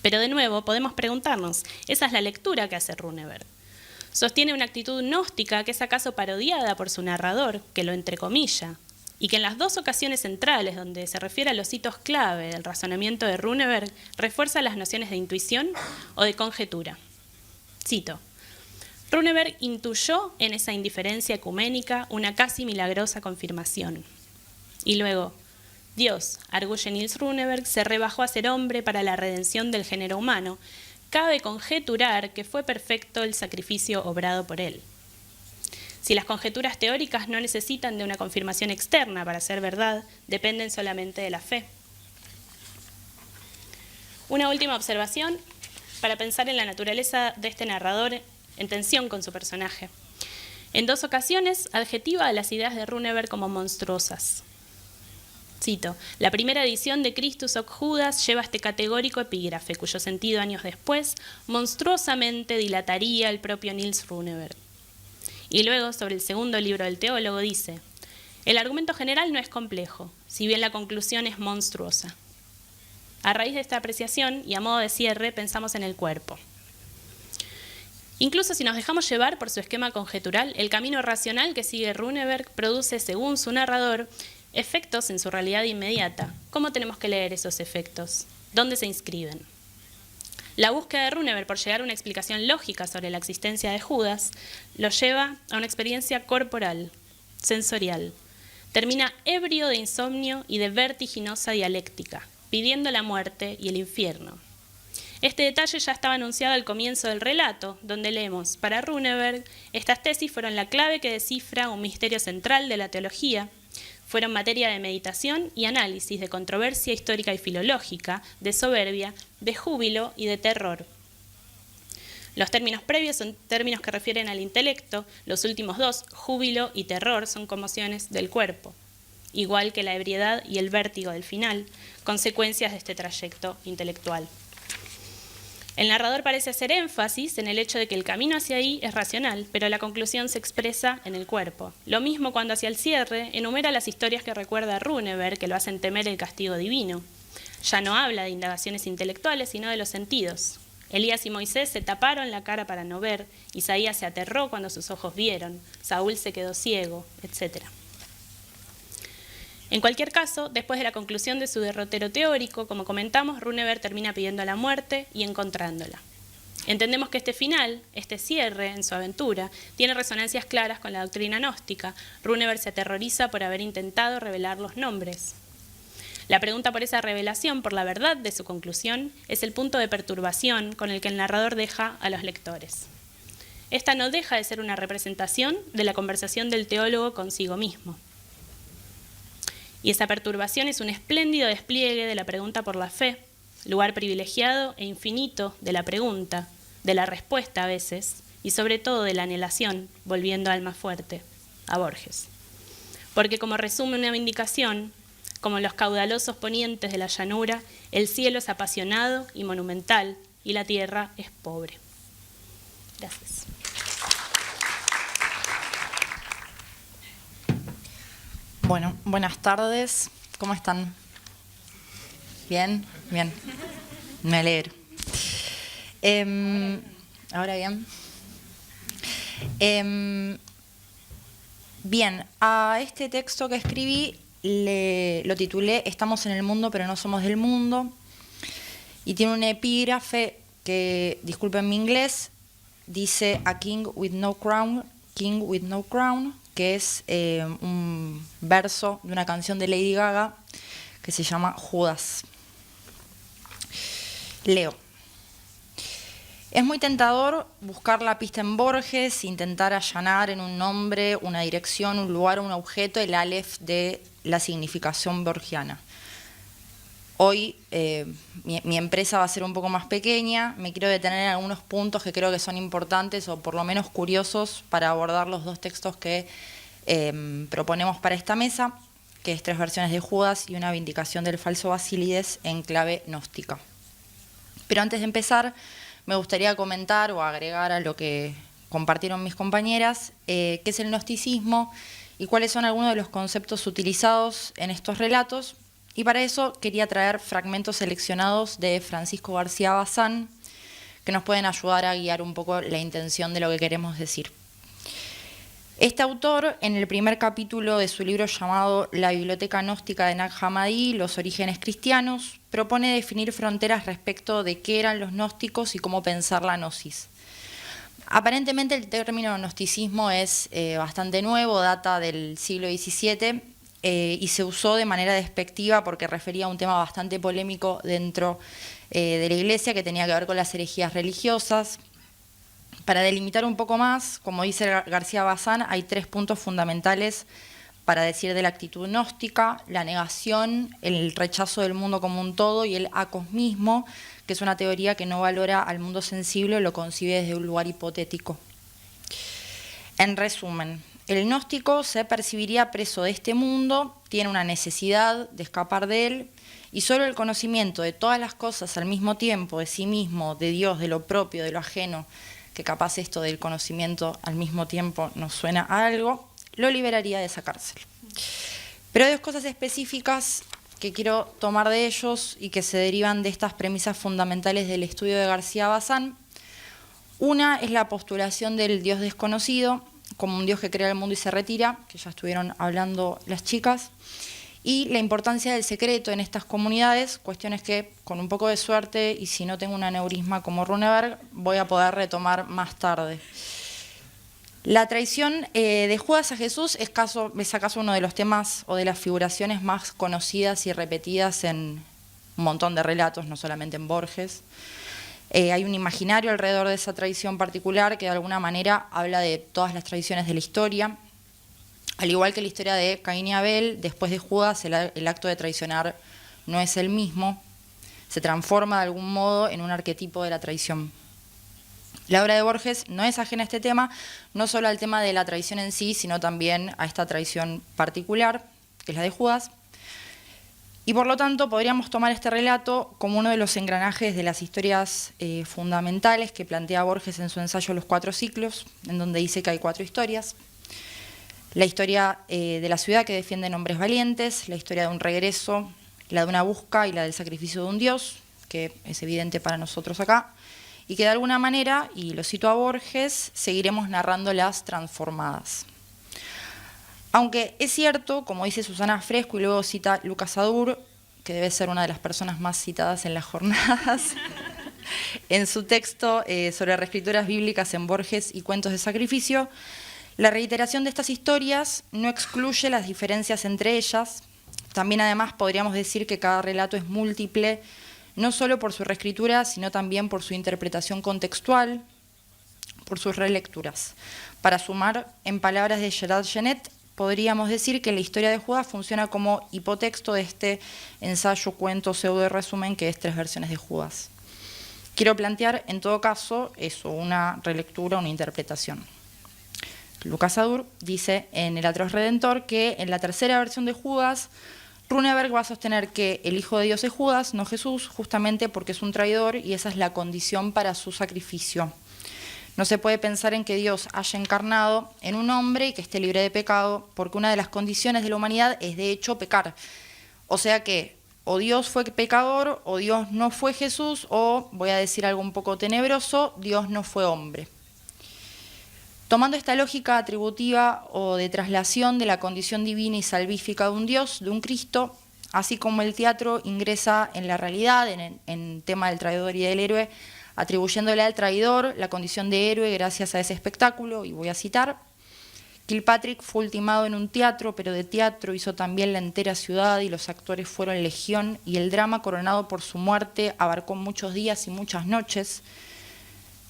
Pero de nuevo podemos preguntarnos, ¿esa es la lectura que hace Runeberg? Sostiene una actitud gnóstica que es acaso parodiada por su narrador, que lo entrecomilla, y que en las dos ocasiones centrales donde se refiere a los hitos clave del razonamiento de Runeberg, refuerza las nociones de intuición o de conjetura. Cito: Runeberg intuyó en esa indiferencia ecuménica una casi milagrosa confirmación. Y luego, Dios, arguye Niels Runeberg, se rebajó a ser hombre para la redención del género humano. Cabe conjeturar que fue perfecto el sacrificio obrado por él. Si las conjeturas teóricas no necesitan de una confirmación externa para ser verdad, dependen solamente de la fe. Una última observación para pensar en la naturaleza de este narrador en tensión con su personaje. En dos ocasiones adjetiva a las ideas de Runeberg como monstruosas. Cito: la primera edición de Christus hoc Judas lleva este categórico epígrafe, cuyo sentido años después monstruosamente dilataría el propio Niels Runeberg. Y luego, sobre el segundo libro del teólogo, dice: el argumento general no es complejo, si bien la conclusión es monstruosa. A raíz de esta apreciación, y a modo de cierre, pensamos en el cuerpo. Incluso si nos dejamos llevar por su esquema conjetural, el camino racional que sigue Runeberg produce, según su narrador, efectos en su realidad inmediata. ¿Cómo tenemos que leer esos efectos? ¿Dónde se inscriben? La búsqueda de Runeberg por llegar a una explicación lógica sobre la existencia de Judas lo lleva a una experiencia corporal, sensorial. Termina ebrio de insomnio y de vertiginosa dialéctica, pidiendo la muerte y el infierno. Este detalle ya estaba anunciado al comienzo del relato, donde leemos: para Runeberg, estas tesis fueron la clave que descifra un misterio central de la teología. Fueron materia de meditación y análisis, de controversia histórica y filológica, de soberbia, de júbilo y de terror. Los términos previos son términos que refieren al intelecto, los últimos dos, júbilo y terror, son conmociones del cuerpo, igual que la ebriedad y el vértigo del final, consecuencias de este trayecto intelectual. El narrador parece hacer énfasis en el hecho de que el camino hacia ahí es racional, pero la conclusión se expresa en el cuerpo. Lo mismo cuando hacia el cierre enumera las historias que recuerda a Runeberg, que lo hacen temer el castigo divino. Ya no habla de indagaciones intelectuales, sino de los sentidos. Elías y Moisés se taparon la cara para no ver, Isaías se aterró cuando sus ojos vieron, Saúl se quedó ciego, etc. En cualquier caso, después de la conclusión de su derrotero teórico, como comentamos, Runeberg termina pidiendo la muerte y encontrándola. Entendemos que este final, este cierre en su aventura, tiene resonancias claras con la doctrina gnóstica. Runeberg se aterroriza por haber intentado revelar los nombres. La pregunta por esa revelación, por la verdad de su conclusión, es el punto de perturbación con el que el narrador deja a los lectores. Esta no deja de ser una representación de la conversación del teólogo consigo mismo. Y esa perturbación es un espléndido despliegue de la pregunta por la fe, lugar privilegiado e infinito de la pregunta, de la respuesta a veces, y sobre todo de la anhelación, volviendo al más fuerte, a Borges. Porque como resume una vindicación, como los caudalosos ponientes de la llanura, el cielo es apasionado y monumental, y la tierra es pobre. Gracias. Bueno, buenas tardes. ¿Cómo están? ¿Bien? Bien. Me alegro. Ahora bien. Bien, a este texto que escribí lo titulé Estamos en el mundo pero no somos del mundo, y tiene un epígrafe que, disculpen mi inglés, dice A king with no crown, que es un verso de una canción de Lady Gaga que se llama Judas. Leo. Es muy tentador buscar la pista en Borges, intentar allanar en un nombre, una dirección, un lugar, un objeto, el aleph de la significación borgiana. Hoy mi empresa va a ser un poco más pequeña, me quiero detener en algunos puntos que creo que son importantes o por lo menos curiosos para abordar los dos textos que proponemos para esta mesa, que es 3 versiones de Judas y una vindicación del falso Basílides en clave gnóstica. Pero antes de empezar, me gustaría comentar o agregar a lo que compartieron mis compañeras, qué es el gnosticismo y cuáles son algunos de los conceptos utilizados en estos relatos. Y para eso quería traer fragmentos seleccionados de Francisco García Bazán, que nos pueden ayudar a guiar un poco la intención de lo que queremos decir. Este autor, en el primer capítulo de su libro llamado La biblioteca gnóstica de Nag Hammadi, los orígenes cristianos, propone definir fronteras respecto de qué eran los gnósticos y cómo pensar la gnosis. Aparentemente el término gnosticismo es bastante nuevo, data del siglo XVII, y se usó de manera despectiva porque refería a un tema bastante polémico dentro de la Iglesia que tenía que ver con las herejías religiosas. Para delimitar un poco más, como dice García Bazán, hay 3 puntos fundamentales para decir de la actitud gnóstica: la negación, el rechazo del mundo como un todo y el acosmismo, que es una teoría que no valora al mundo sensible o lo concibe desde un lugar hipotético. En resumen, el gnóstico se percibiría preso de este mundo, tiene una necesidad de escapar de él, y solo el conocimiento de todas las cosas al mismo tiempo, de sí mismo, de Dios, de lo propio, de lo ajeno, que capaz esto del conocimiento al mismo tiempo nos suena a algo, lo liberaría de esa cárcel. Pero hay 2 cosas específicas que quiero tomar de ellos y que se derivan de estas premisas fundamentales del estudio de García Bazán. Una es la postulación del Dios desconocido, como un Dios que crea el mundo y se retira, que ya estuvieron hablando las chicas, y la importancia del secreto en estas comunidades, cuestiones que con un poco de suerte y si no tengo un aneurisma como Runeberg, voy a poder retomar más tarde. La traición de Judas a Jesús es acaso uno de los temas o de las figuraciones más conocidas y repetidas en un montón de relatos, no solamente en Borges. Hay un imaginario alrededor de esa traición particular que de alguna manera habla de todas las traiciones de la historia. Al igual que la historia de Caín y Abel, después de Judas el acto de traicionar no es el mismo, se transforma de algún modo en un arquetipo de la traición. La obra de Borges no es ajena a este tema, no solo al tema de la traición en sí, sino también a esta traición particular, que es la de Judas. Y por lo tanto podríamos tomar este relato como uno de los engranajes de las historias fundamentales que plantea Borges en su ensayo Los 4 ciclos, en donde dice que hay 4 historias. La historia de la ciudad que defiende hombres valientes, la historia de un regreso, la de una busca y la del sacrificio de un dios, que es evidente para nosotros acá, y que de alguna manera, y lo cito a Borges, seguiremos narrando las transformadas. Aunque es cierto, como dice Susana Fresco y luego cita Lucas Adur, que debe ser una de las personas más citadas en las jornadas, en su texto sobre reescrituras bíblicas en Borges y cuentos de sacrificio, la reiteración de estas historias no excluye las diferencias entre ellas. También además podríamos decir que cada relato es múltiple, no solo por su reescritura, sino también por su interpretación contextual, por sus relecturas. Para sumar, en palabras de Gerard Genet, podríamos decir que la historia de Judas funciona como hipotexto de este ensayo, cuento, pseudo resumen que es 3 versiones de Judas. Quiero plantear, en todo caso, eso, una relectura, una interpretación. Lucas Adur dice en El atroz redentor que en la tercera versión de Judas, Runeberg va a sostener que el Hijo de Dios es Judas, no Jesús, justamente porque es un traidor y esa es la condición para su sacrificio. No se puede pensar en que Dios haya encarnado en un hombre y que esté libre de pecado, porque una de las condiciones de la humanidad es de hecho pecar. O sea que o Dios fue pecador, o Dios no fue Jesús, o, voy a decir algo un poco tenebroso, Dios no fue hombre. Tomando esta lógica atributiva o de traslación de la condición divina y salvífica de un Dios, de un Cristo, así como el teatro ingresa en la realidad, en el tema del traidor y del héroe, atribuyéndole al traidor la condición de héroe gracias a ese espectáculo, y voy a citar: Kilpatrick fue ultimado en un teatro, pero de teatro hizo también la entera ciudad y los actores fueron legión, y el drama coronado por su muerte abarcó muchos días y muchas noches.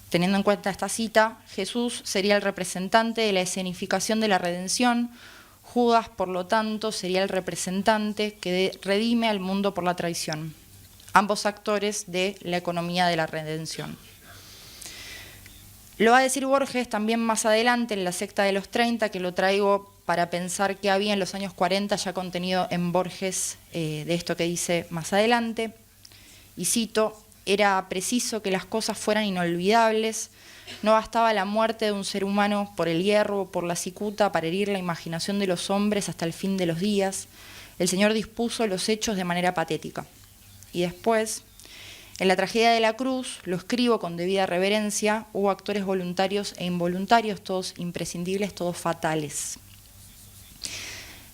Teniendo en cuenta esta cita, Jesús sería el representante de la escenificación de la redención. Judas, por lo tanto, sería el representante que redime al mundo por la traición. Ambos actores de la economía de la redención. Lo va a decir Borges también más adelante en la secta de los 30, que lo traigo para pensar qué había en los años 40 ya contenido en Borges de esto que dice más adelante. Y cito: era preciso que las cosas fueran inolvidables, no bastaba la muerte de un ser humano por el hierro o por la cicuta para herir la imaginación de los hombres hasta el fin de los días. El Señor dispuso los hechos de manera patética. Y después, en la tragedia de la cruz, lo escribo con debida reverencia, hubo actores voluntarios e involuntarios, todos imprescindibles, todos fatales.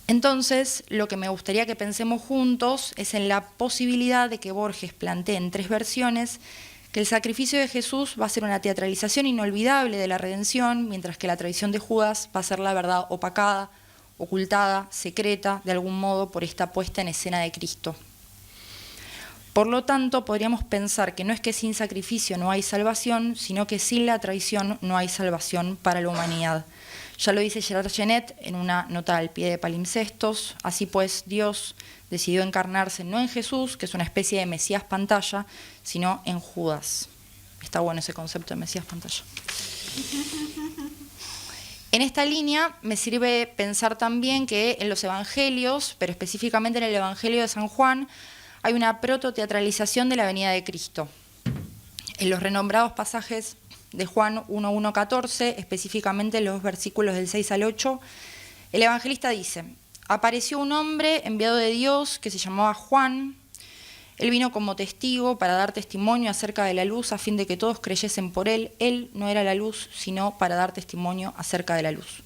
Entonces, lo que me gustaría que pensemos juntos es en la posibilidad de que Borges plantee en 3 versiones que el sacrificio de Jesús va a ser una teatralización inolvidable de la redención, mientras que la traición de Judas va a ser la verdad opacada, ocultada, secreta, de algún modo, por esta puesta en escena de Cristo. Por lo tanto, podríamos pensar que no es que sin sacrificio no hay salvación, sino que sin la traición no hay salvación para la humanidad. Ya lo dice Gerard Genet en una nota al pie de Palimpsestos. Así pues, Dios decidió encarnarse no en Jesús, que es una especie de Mesías pantalla, sino en Judas. Está bueno ese concepto de Mesías pantalla. En esta línea me sirve pensar también que en los evangelios, pero específicamente en el Evangelio de San Juan, hay una prototeatralización de la venida de Cristo. En los renombrados pasajes de Juan 1:14, específicamente los versículos del 6 al 8, el evangelista dice: apareció un hombre enviado de Dios que se llamaba Juan. Él vino como testigo para dar testimonio acerca de la luz a fin de que todos creyesen por él. Él no era la luz, sino para dar testimonio acerca de la luz.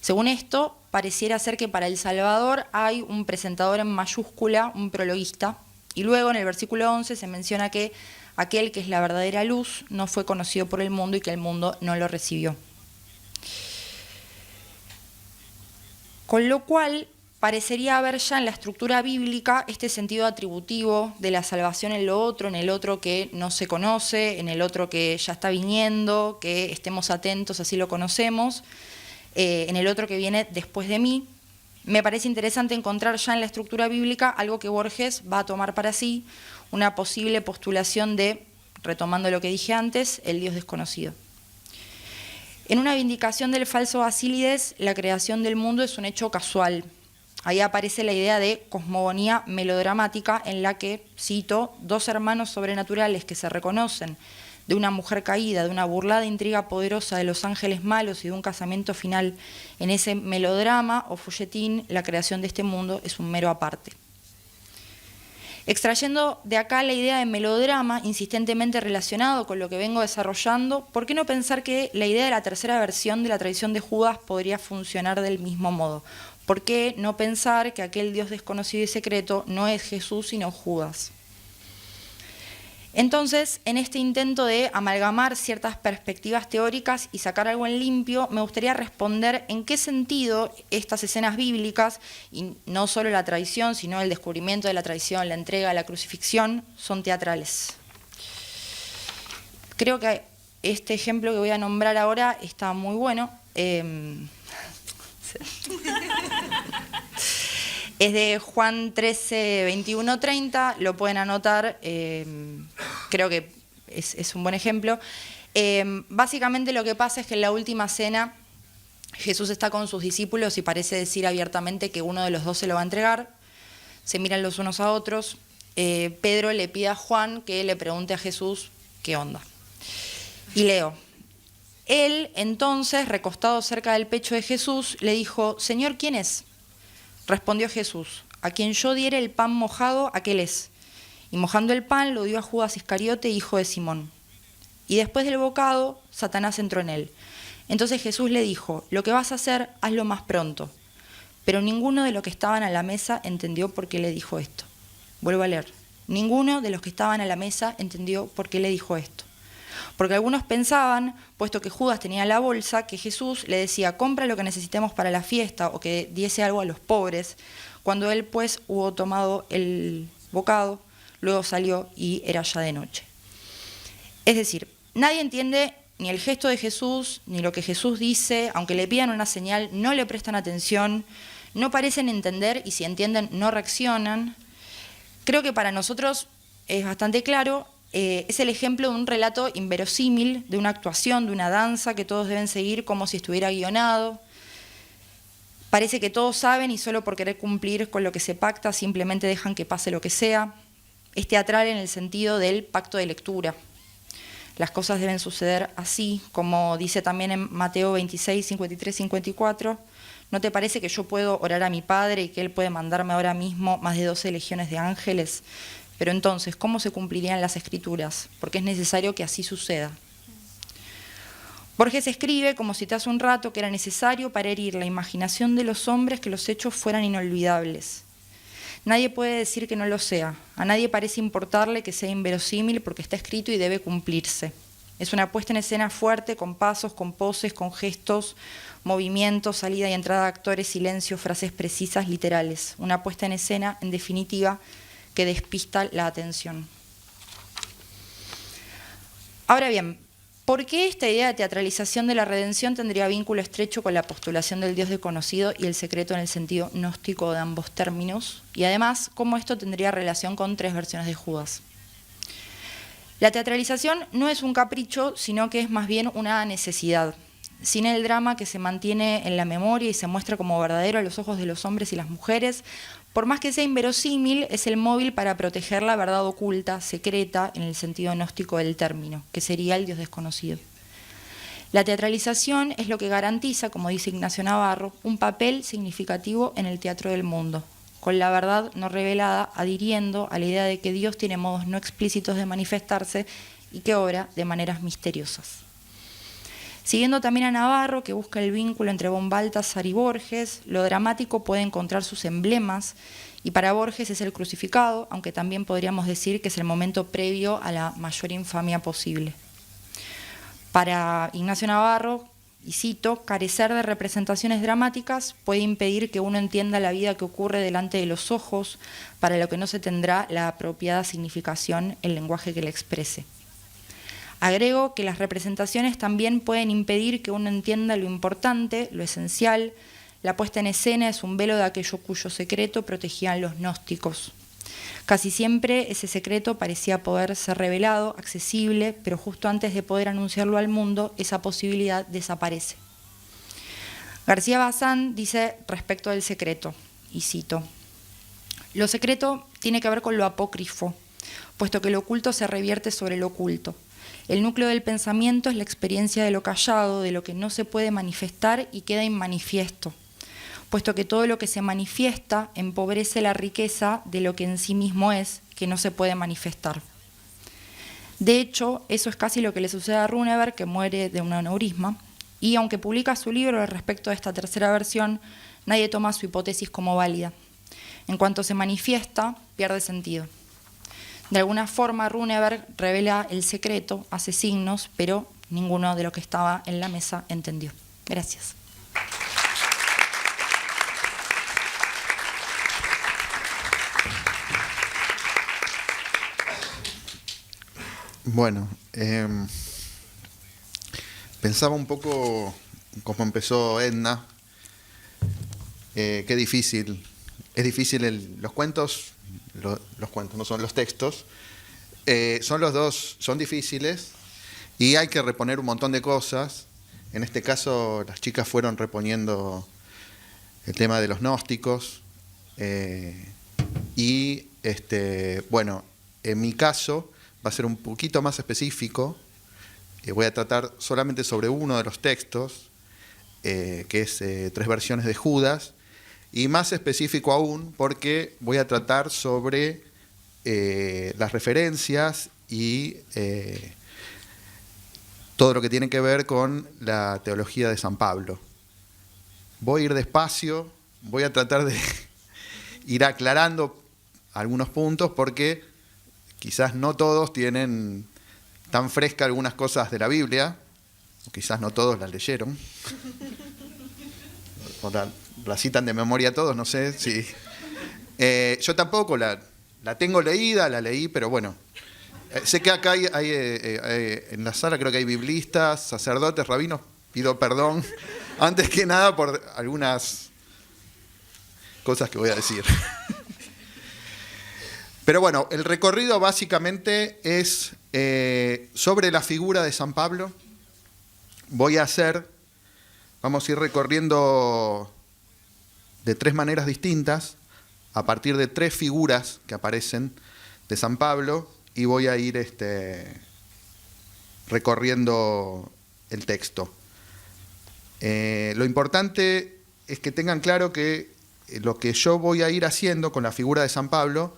Según esto, pareciera ser que para el Salvador hay un presentador en mayúscula, un prologuista, y luego en el versículo 11 se menciona que aquel que es la verdadera luz no fue conocido por el mundo y que el mundo no lo recibió. Con lo cual, parecería haber ya en la estructura bíblica este sentido atributivo de la salvación en lo otro, en el otro que no se conoce, en el otro que ya está viniendo, que estemos atentos, así lo conocemos, en el otro que viene después de mí. Me parece interesante encontrar ya en la estructura bíblica algo que Borges va a tomar para sí, una posible postulación de, retomando lo que dije antes, el Dios desconocido. En una vindicación del falso Basílides, la creación del mundo es un hecho casual. Ahí aparece la idea de cosmogonía melodramática en la que, cito, 2 hermanos sobrenaturales que se reconocen, de una mujer caída, de una burlada intriga poderosa de los ángeles malos y de un casamiento final. En ese melodrama o folletín, la creación de este mundo es un mero aparte. Extrayendo de acá la idea de melodrama, insistentemente relacionado con lo que vengo desarrollando, ¿por qué no pensar que la idea de la tercera versión de la tradición de Judas podría funcionar del mismo modo? ¿Por qué no pensar que aquel Dios desconocido y secreto no es Jesús sino Judas? Entonces, en este intento de amalgamar ciertas perspectivas teóricas y sacar algo en limpio, me gustaría responder en qué sentido estas escenas bíblicas, y no solo la traición, sino el descubrimiento de la traición, la entrega, la crucifixión, son teatrales. Creo que este ejemplo que voy a nombrar ahora está muy bueno. Es de Juan 13, 21, 30, lo pueden anotar, creo que es un buen ejemplo. Básicamente lo que pasa es que en la última cena Jesús está con sus discípulos y parece decir abiertamente que uno de los 2 se lo va a entregar. Se miran los unos a otros. Pedro le pide a Juan que le pregunte a Jesús qué onda. Y leo. Él, entonces, recostado cerca del pecho de Jesús, le dijo: Señor, ¿quién es? Respondió Jesús: a quien yo diere el pan mojado, aquel es. Y mojando el pan lo dio a Judas Iscariote, hijo de Simón. Y después del bocado, Satanás entró en él. Entonces Jesús le dijo, lo que vas a hacer, hazlo más pronto. Pero ninguno de los que estaban a la mesa entendió por qué le dijo esto. Vuelvo a leer. Ninguno de los que estaban a la mesa entendió por qué le dijo esto. Porque algunos pensaban, puesto que Judas tenía la bolsa, que Jesús le decía, compra lo que necesitemos para la fiesta o que diese algo a los pobres. Cuando él pues hubo tomado el bocado, luego salió y era ya de noche. Es decir, nadie entiende ni el gesto de Jesús, ni lo que Jesús dice, aunque le pidan una señal, no le prestan atención, no parecen entender y si entienden no reaccionan. Creo que para nosotros es bastante claro, es el ejemplo de un relato inverosímil, de una actuación, de una danza que todos deben seguir como si estuviera guionado. Parece que todos saben y solo por querer cumplir con lo que se pacta simplemente dejan que pase lo que sea. Es teatral en el sentido del pacto de lectura. Las cosas deben suceder así, como dice también en Mateo 26, 53, 54. ¿No te parece que yo puedo orar a mi Padre y que Él puede mandarme ahora mismo más de 12 legiones de ángeles? Pero entonces, ¿cómo se cumplirían las Escrituras? Porque es necesario que así suceda. Borges escribe, como cité hace un rato, que era necesario para herir la imaginación de los hombres que los hechos fueran inolvidables. Nadie puede decir que no lo sea. A nadie parece importarle que sea inverosímil porque está escrito y debe cumplirse. Es una puesta en escena fuerte, con pasos, con poses, con gestos, movimientos, salida y entrada de actores, silencio, frases precisas, literales. Una puesta en escena, en definitiva, que despista la atención. Ahora bien, ¿por qué esta idea de teatralización de la redención tendría vínculo estrecho con la postulación del Dios desconocido y el secreto en el sentido gnóstico de ambos términos? Y además, ¿cómo esto tendría relación con 3 versiones de Judas? La teatralización no es un capricho, sino que es más bien una necesidad. Sin el drama que se mantiene en la memoria y se muestra como verdadero a los ojos de los hombres y las mujeres, por más que sea inverosímil, es el móvil para proteger la verdad oculta, secreta, en el sentido gnóstico del término, que sería el Dios desconocido. La teatralización es lo que garantiza, como dice Ignacio Navarro, un papel significativo en el teatro del mundo, con la verdad no revelada, adhiriendo a la idea de que Dios tiene modos no explícitos de manifestarse y que obra de maneras misteriosas. Siguiendo también a Navarro, que busca el vínculo entre von Balthasar y Borges, lo dramático puede encontrar sus emblemas, y para Borges es el crucificado, aunque también podríamos decir que es el momento previo a la mayor infamia posible. Para Ignacio Navarro, y cito, carecer de representaciones dramáticas puede impedir que uno entienda la vida que ocurre delante de los ojos, para lo que no se tendrá la apropiada significación, el lenguaje que le exprese. Agrego que las representaciones también pueden impedir que uno entienda lo importante, lo esencial. La puesta en escena es un velo de aquello cuyo secreto protegían los gnósticos. Casi siempre ese secreto parecía poder ser revelado, accesible, pero justo antes de poder anunciarlo al mundo, esa posibilidad desaparece. García Bazán dice respecto del secreto, y cito, lo secreto tiene que ver con lo apócrifo, puesto que lo oculto se revierte sobre lo oculto. El núcleo del pensamiento es la experiencia de lo callado, de lo que no se puede manifestar y queda inmanifiesto, puesto que todo lo que se manifiesta empobrece la riqueza de lo que en sí mismo es, que no se puede manifestar. De hecho, eso es casi lo que le sucede a Runeberg, que muere de un aneurisma, y aunque publica su libro respecto a esta tercera versión, nadie toma su hipótesis como válida. En cuanto se manifiesta, pierde sentido. De alguna forma, Runeberg revela el secreto, hace signos, pero ninguno de los que estaba en la mesa entendió. Gracias. Bueno, pensaba un poco cómo empezó Edna. Qué difícil. Es difícil los cuentos. Los cuentos, no son los textos, son los dos, son difíciles y hay que reponer un montón de cosas. En este caso las chicas fueron reponiendo el tema de los gnósticos bueno, en mi caso va a ser un poquito más específico, voy a tratar solamente sobre uno de los textos, que es 3 versiones de Judas, y más específico aún porque voy a tratar sobre las referencias y todo lo que tiene que ver con la teología de San Pablo. Voy a ir despacio, voy a tratar de ir aclarando algunos puntos porque quizás no todos tienen tan fresca algunas cosas de la Biblia, o quizás no todos las leyeron, o la citan de memoria todos, no sé si... yo tampoco la tengo leída, la leí, pero bueno, sé que acá hay en la sala creo que hay biblistas, sacerdotes, rabinos, pido perdón, antes que nada por algunas cosas que voy a decir. Pero bueno, el recorrido básicamente es sobre la figura de San Pablo. Vamos a ir recorriendo de tres maneras distintas, a partir de tres figuras que aparecen de San Pablo, y voy a ir recorriendo el texto. Lo importante es que tengan claro que lo que yo voy a ir haciendo con la figura de San Pablo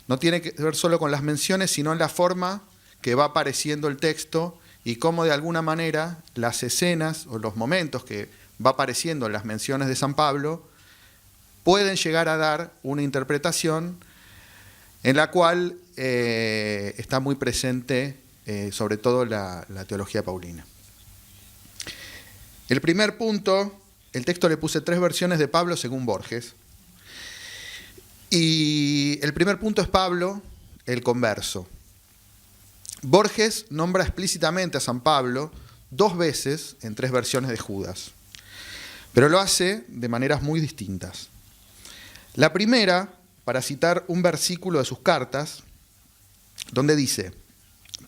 no tiene que ver solo con las menciones, sino en la forma que va apareciendo el texto y cómo de alguna manera las escenas o los momentos que va apareciendo en las menciones de San Pablo pueden llegar a dar una interpretación en la cual está muy presente sobre todo la teología paulina. El primer punto, el texto le puse 3 versiones de Pablo según Borges. Y el primer punto es Pablo, el converso. Borges nombra explícitamente a San Pablo 2 veces en 3 versiones de Judas, pero lo hace de maneras muy distintas. La primera, para citar un versículo de sus cartas, donde dice: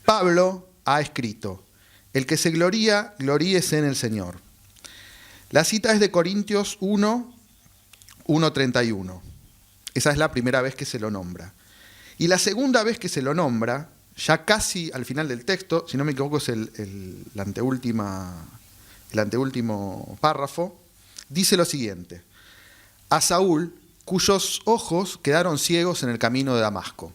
Pablo ha escrito, el que se gloría, gloríese en el Señor. La cita es de Corintios 1:31. Esa es la primera vez que se lo nombra. Y la segunda vez que se lo nombra, ya casi al final del texto, si no me equivoco es el anteúltimo párrafo, dice lo siguiente: a Saúl, cuyos ojos quedaron ciegos en el camino de Damasco.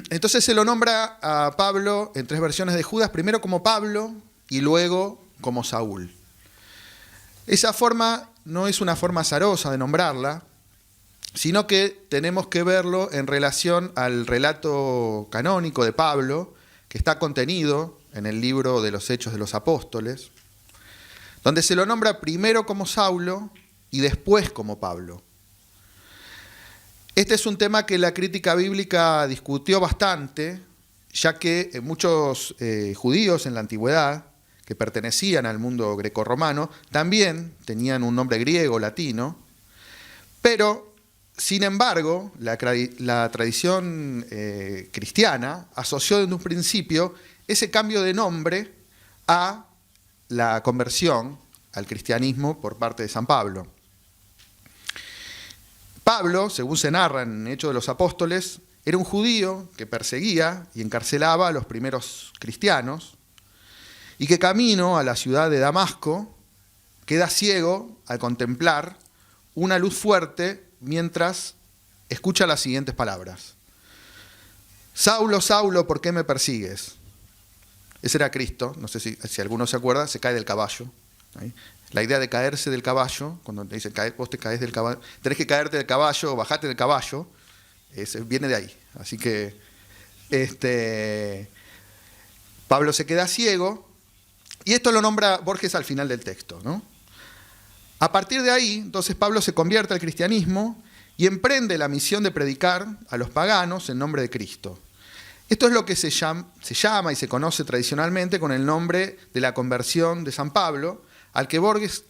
Entonces se lo nombra a Pablo en 3 versiones de Judas, primero como Pablo y luego como Saúl. Esa forma no es una forma azarosa de nombrarla, sino que tenemos que verlo en relación al relato canónico de Pablo, que está contenido en el libro de los Hechos de los Apóstoles, donde se lo nombra primero como Saulo y después como Pablo. Este es un tema que la crítica bíblica discutió bastante, ya que muchos judíos en la antigüedad, que pertenecían al mundo grecorromano, también tenían un nombre griego, latino, pero, sin embargo, la tradición cristiana asoció desde un principio ese cambio de nombre a la conversión al cristianismo por parte de San Pablo. Pablo, según se narra en Hechos de los Apóstoles, era un judío que perseguía y encarcelaba a los primeros cristianos, y que camino a la ciudad de Damasco queda ciego al contemplar una luz fuerte mientras escucha las siguientes palabras: Saulo, Saulo, ¿por qué me persigues? Ese era Cristo, no sé si alguno se acuerda, se cae del caballo. ¿Sí? La idea de caerse del caballo, cuando te dicen vos te caes del caballo, tenés que caerte del caballo o bajarte del caballo, viene de ahí. Así que Pablo se queda ciego. Y esto lo nombra Borges al final del texto, ¿no? A partir de ahí, entonces Pablo se convierte al cristianismo y emprende la misión de predicar a los paganos en nombre de Cristo. Esto es lo que se llama y se conoce tradicionalmente con el nombre de la conversión de San Pablo, al que Borges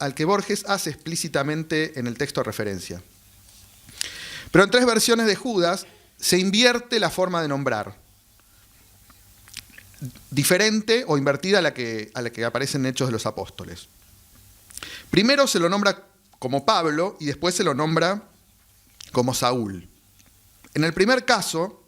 hace explícitamente en el texto referencia. Pero en 3 versiones de Judas se invierte la forma de nombrar, diferente o invertida a la que aparece en Hechos de los Apóstoles. Primero se lo nombra como Pablo y después se lo nombra como Saúl. En el primer caso,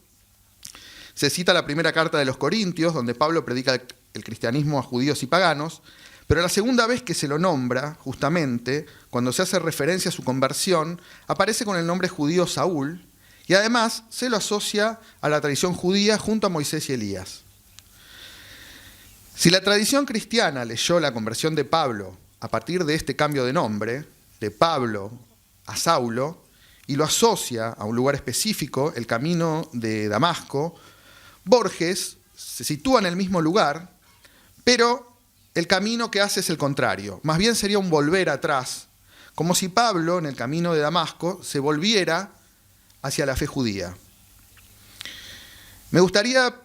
se cita la primera carta de los Corintios, donde Pablo predica el cristianismo a judíos y paganos, Pero la segunda vez que se lo nombra, justamente, cuando se hace referencia a su conversión, aparece con el nombre judío Saúl, y además se lo asocia a la tradición judía junto a Moisés y Elías. Si la tradición cristiana leyó la conversión de Pablo a partir de este cambio de nombre, de Pablo a Saulo, y lo asocia a un lugar específico, el camino de Damasco, Borges se sitúa en el mismo lugar, pero el camino que hace es el contrario. Más bien sería un volver atrás, como si Pablo, en el camino de Damasco, se volviera hacia la fe judía. Me gustaría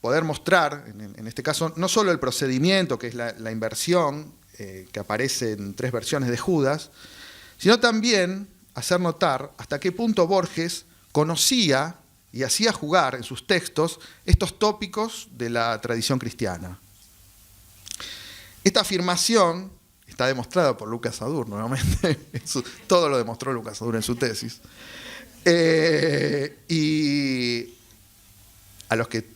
poder mostrar, en este caso, no solo el procedimiento, que es la inversión, que aparece en 3 versiones de Judas, sino también hacer notar hasta qué punto Borges conocía y hacía jugar en sus textos estos tópicos de la tradición cristiana. Esta afirmación está demostrada por Lucas Adur, nuevamente. Todo lo demostró Lucas Adur en su tesis. Y a los que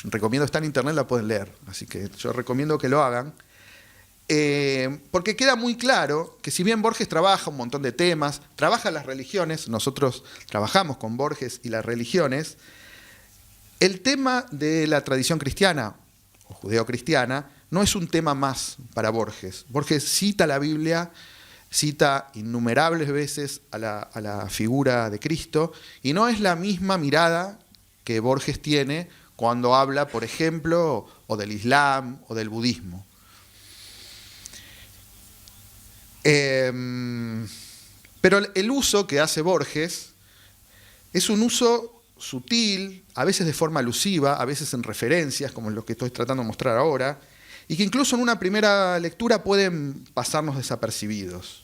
recomiendo, está en internet, la pueden leer. Así que yo recomiendo que lo hagan. Porque queda muy claro que si bien Borges trabaja un montón de temas, trabaja las religiones, nosotros trabajamos con Borges y las religiones, el tema de la tradición cristiana o judeocristiana no es un tema más para Borges. Borges cita la Biblia, cita innumerables veces a la figura de Cristo, y no es la misma mirada que Borges tiene cuando habla, por ejemplo, o del Islam o del budismo. Pero el uso que hace Borges es un uso sutil, a veces de forma alusiva, a veces en referencias, como lo que estoy tratando de mostrar ahora, y que incluso en una primera lectura pueden pasarnos desapercibidos.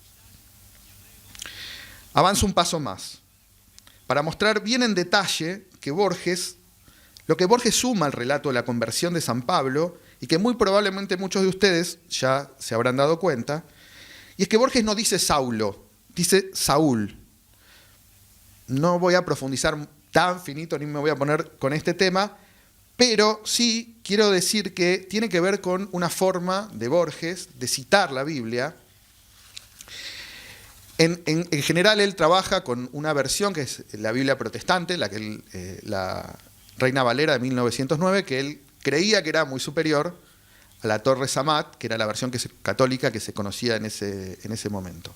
Avanzo un paso más, para mostrar bien en detalle que lo que Borges suma al relato de la conversión de San Pablo, y que muy probablemente muchos de ustedes ya se habrán dado cuenta, y es que Borges no dice Saulo, dice Saúl. No voy a profundizar tan finito, ni me voy a poner con este tema, pero sí quiero decir que tiene que ver con una forma de Borges de citar la Biblia. En general él trabaja con una versión que es la Biblia protestante, la Reina Valera de 1909, que él creía que era muy superior a la Torres Amat, que era la versión católica que se conocía en ese momento.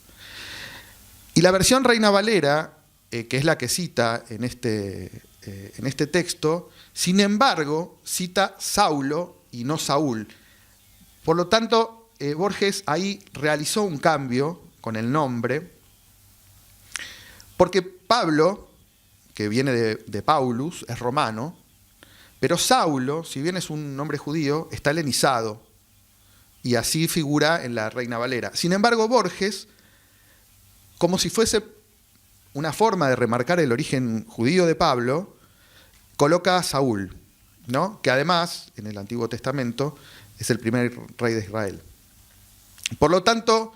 Y la versión Reina Valera, que es la que cita en este texto, sin embargo, cita Saulo y no Saúl. Por lo tanto, Borges ahí realizó un cambio con el nombre, porque Pablo, que viene de Paulus, es romano, pero Saulo, si bien es un nombre judío, está helenizado, y así figura en la Reina Valera. Sin embargo, Borges, como si fuese una forma de remarcar el origen judío de Pablo, coloca a Saúl, ¿no? Que además, en el Antiguo Testamento, es el primer rey de Israel. Por lo tanto,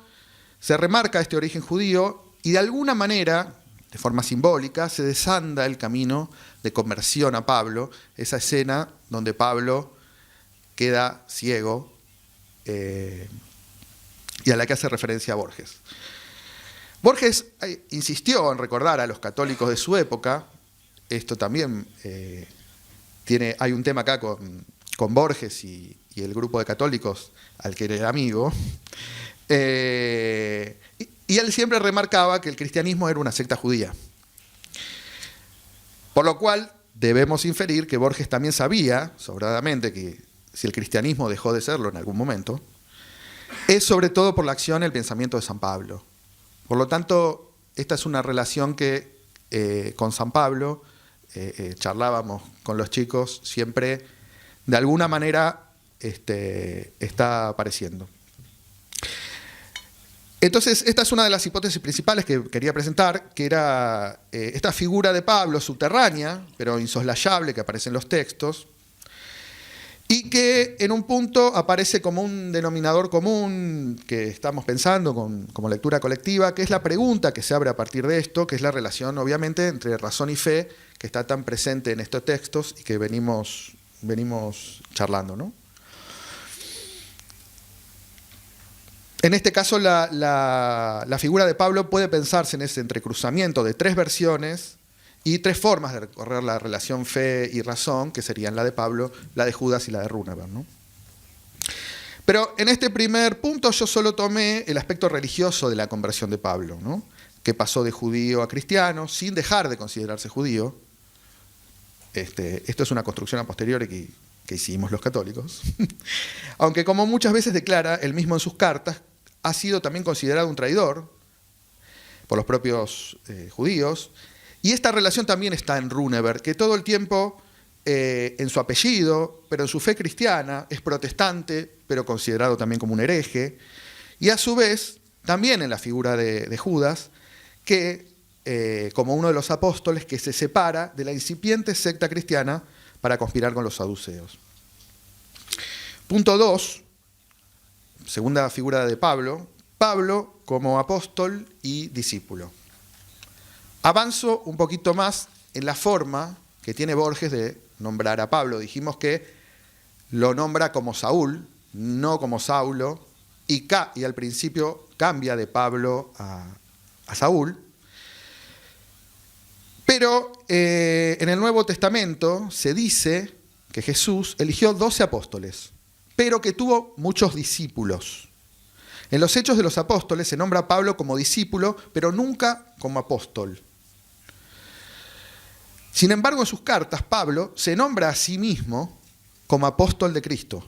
se remarca este origen judío y de alguna manera, de forma simbólica, se desanda el camino de conversión a Pablo, esa escena donde Pablo queda ciego y a la que hace referencia a Borges. Borges insistió en recordar a los católicos de su época, esto también hay un tema acá con Borges y el grupo de católicos al que era amigo, y él siempre remarcaba que el cristianismo era una secta judía. Por lo cual debemos inferir que Borges también sabía sobradamente que si el cristianismo dejó de serlo en algún momento, es sobre todo por la acción y el pensamiento de San Pablo. Por lo tanto, esta es una relación que con San Pablo charlábamos con los chicos, siempre de alguna manera está apareciendo. Entonces, esta es una de las hipótesis principales que quería presentar, que era esta figura de Pablo subterránea, pero insoslayable, que aparece en los textos, y que en un punto aparece como un denominador común que estamos pensando como lectura colectiva, que es la pregunta que se abre a partir de esto, que es la relación, obviamente, entre razón y fe, que está tan presente en estos textos y que venimos charlando, ¿no? En este caso, la figura de Pablo puede pensarse en ese entrecruzamiento de 3 versiones y 3 formas de recorrer la relación fe y razón, que serían la de Pablo, la de Judas y la de Runeberg, ¿no? Pero en este primer punto yo solo tomé el aspecto religioso de la conversión de Pablo, ¿no? Que pasó de judío a cristiano sin dejar de considerarse judío. Esto es una construcción a posteriori que hicimos los católicos. Aunque como muchas veces declara él mismo en sus cartas, ha sido también considerado un traidor por los propios judíos. Y esta relación también está en Runeberg, que todo el tiempo, en su apellido, pero en su fe cristiana, es protestante, pero considerado también como un hereje. Y a su vez, también en la figura de Judas, que como uno de los apóstoles que se separa de la incipiente secta cristiana para conspirar con los saduceos. Punto 2, segunda figura de Pablo, Pablo como apóstol y discípulo. Avanzo un poquito más en la forma que tiene Borges de nombrar a Pablo. Dijimos que lo nombra como Saúl, no como Saulo, y al principio cambia de Pablo a Saúl. Pero en el Nuevo Testamento se dice que Jesús eligió 12 apóstoles, pero que tuvo muchos discípulos. En los Hechos de los Apóstoles se nombra a Pablo como discípulo, pero nunca como apóstol. Sin embargo, en sus cartas, Pablo se nombra a sí mismo como apóstol de Cristo,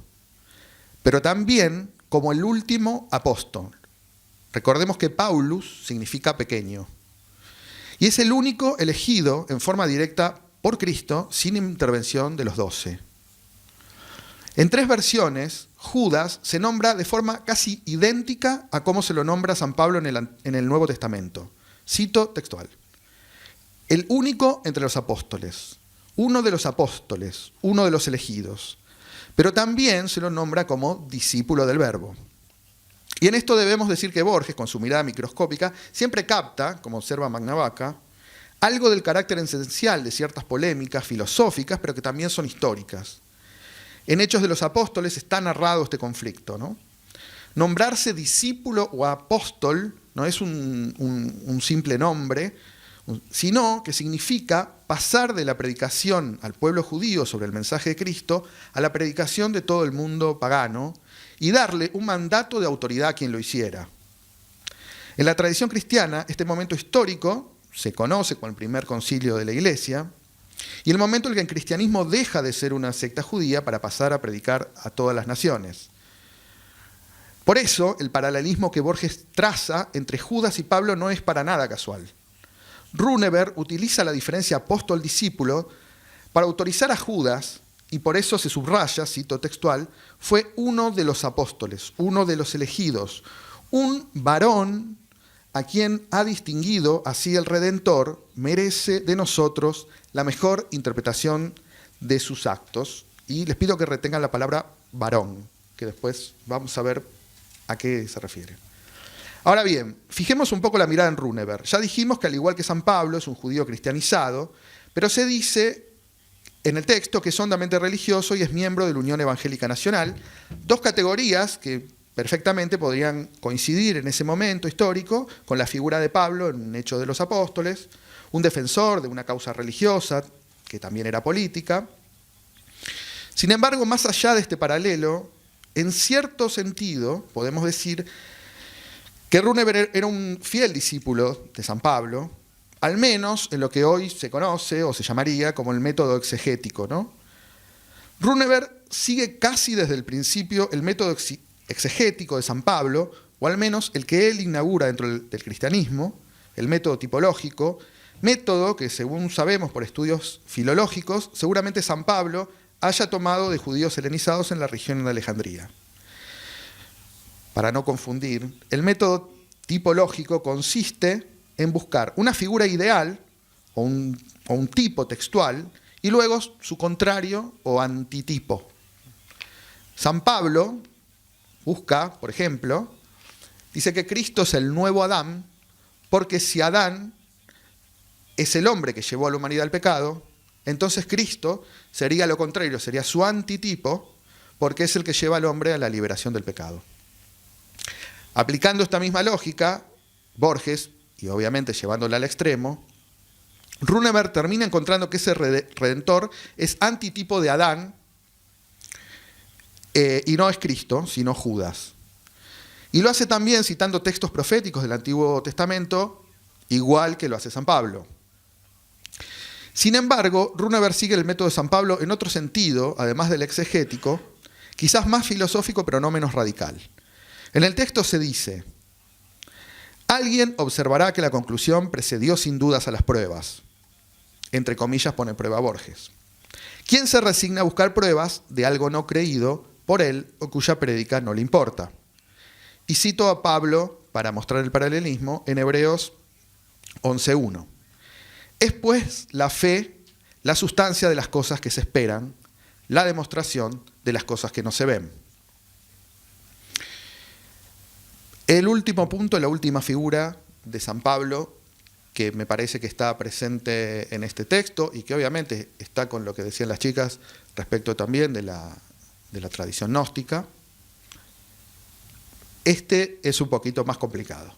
pero también como el último apóstol. Recordemos que Paulus significa pequeño. Y es el único elegido en forma directa por Cristo, sin intervención de los 12. En 3 versiones, Judas se nombra de forma casi idéntica a cómo se lo nombra a San Pablo en el Nuevo Testamento. Cito textual. El único entre los apóstoles, uno de los apóstoles, uno de los elegidos, pero también se lo nombra como discípulo del Verbo. Y en esto debemos decir que Borges, con su mirada microscópica, siempre capta, como observa Magnavaca, algo del carácter esencial de ciertas polémicas filosóficas, pero que también son históricas. En Hechos de los Apóstoles está narrado este conflicto, ¿no? Nombrarse discípulo o apóstol no es un simple nombre, sino que significa pasar de la predicación al pueblo judío sobre el mensaje de Cristo a la predicación de todo el mundo pagano y darle un mandato de autoridad a quien lo hiciera. En la tradición cristiana, este momento histórico se conoce como el primer concilio de la Iglesia y el momento en el que el cristianismo deja de ser una secta judía para pasar a predicar a todas las naciones. Por eso, el paralelismo que Borges traza entre Judas y Pablo no es para nada casual. Runeberg utiliza la diferencia apóstol-discípulo para autorizar a Judas, y por eso se subraya, cito textual, fue uno de los apóstoles, uno de los elegidos, un varón a quien ha distinguido así el Redentor, merece de nosotros la mejor interpretación de sus actos. Y les pido que retengan la palabra varón, que después vamos a ver a qué se refiere. Ahora bien, fijemos un poco la mirada en Runeberg. Ya dijimos que al igual que San Pablo es un judío cristianizado, pero se dice en el texto que es hondamente religioso y es miembro de la Unión Evangélica Nacional, 2 categorías que perfectamente podrían coincidir en ese momento histórico con la figura de Pablo en Hechos de los Apóstoles, un defensor de una causa religiosa que también era política. Sin embargo, más allá de este paralelo, en cierto sentido podemos decir que Runeberg era un fiel discípulo de San Pablo, al menos en lo que hoy se conoce o se llamaría como el método exegético, ¿no? Runeberg sigue casi desde el principio el método exegético de San Pablo, o al menos el que él inaugura dentro del cristianismo, el método tipológico, método que, según sabemos por estudios filológicos, seguramente San Pablo haya tomado de judíos helenizados en la región de Alejandría. Para no confundir, el método tipológico consiste en buscar una figura ideal o un tipo textual y luego su contrario o antitipo. San Pablo busca, por ejemplo, dice que Cristo es el nuevo Adán, porque si Adán es el hombre que llevó a la humanidad al pecado, entonces Cristo sería lo contrario, sería su antitipo, porque es el que lleva al hombre a la liberación del pecado. Aplicando esta misma lógica, Borges, y obviamente llevándola al extremo, Runeberg termina encontrando que ese redentor es antitipo de Adán, y no es Cristo, sino Judas. Y lo hace también citando textos proféticos del Antiguo Testamento, igual que lo hace San Pablo. Sin embargo, Runeberg sigue el método de San Pablo en otro sentido, además del exegético, quizás más filosófico pero no menos radical. En el texto se dice: alguien observará que la conclusión precedió sin dudas a las pruebas. Entre comillas pone prueba Borges. ¿Quién se resigna a buscar pruebas de algo no creído por él o cuya prédica no le importa? Y cito a Pablo para mostrar el paralelismo en Hebreos 11:1. Es pues la fe la sustancia de las cosas que se esperan, la demostración de las cosas que no se ven. El último punto, la última figura de San Pablo, que me parece que está presente en este texto y que obviamente está con lo que decían las chicas respecto también de la tradición gnóstica. Este es un poquito más complicado.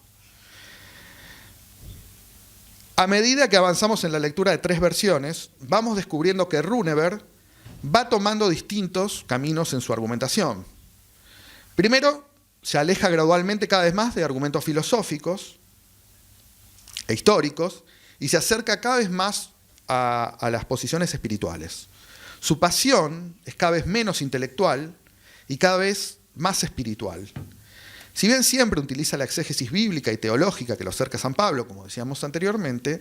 A medida que avanzamos en la lectura de 3 versiones, vamos descubriendo que Runeberg va tomando distintos caminos en su argumentación. Primero, se aleja gradualmente cada vez más de argumentos filosóficos e históricos y se acerca cada vez más a las posiciones espirituales. Su pasión es cada vez menos intelectual y cada vez más espiritual. Si bien siempre utiliza la exégesis bíblica y teológica que lo acerca a San Pablo, como decíamos anteriormente,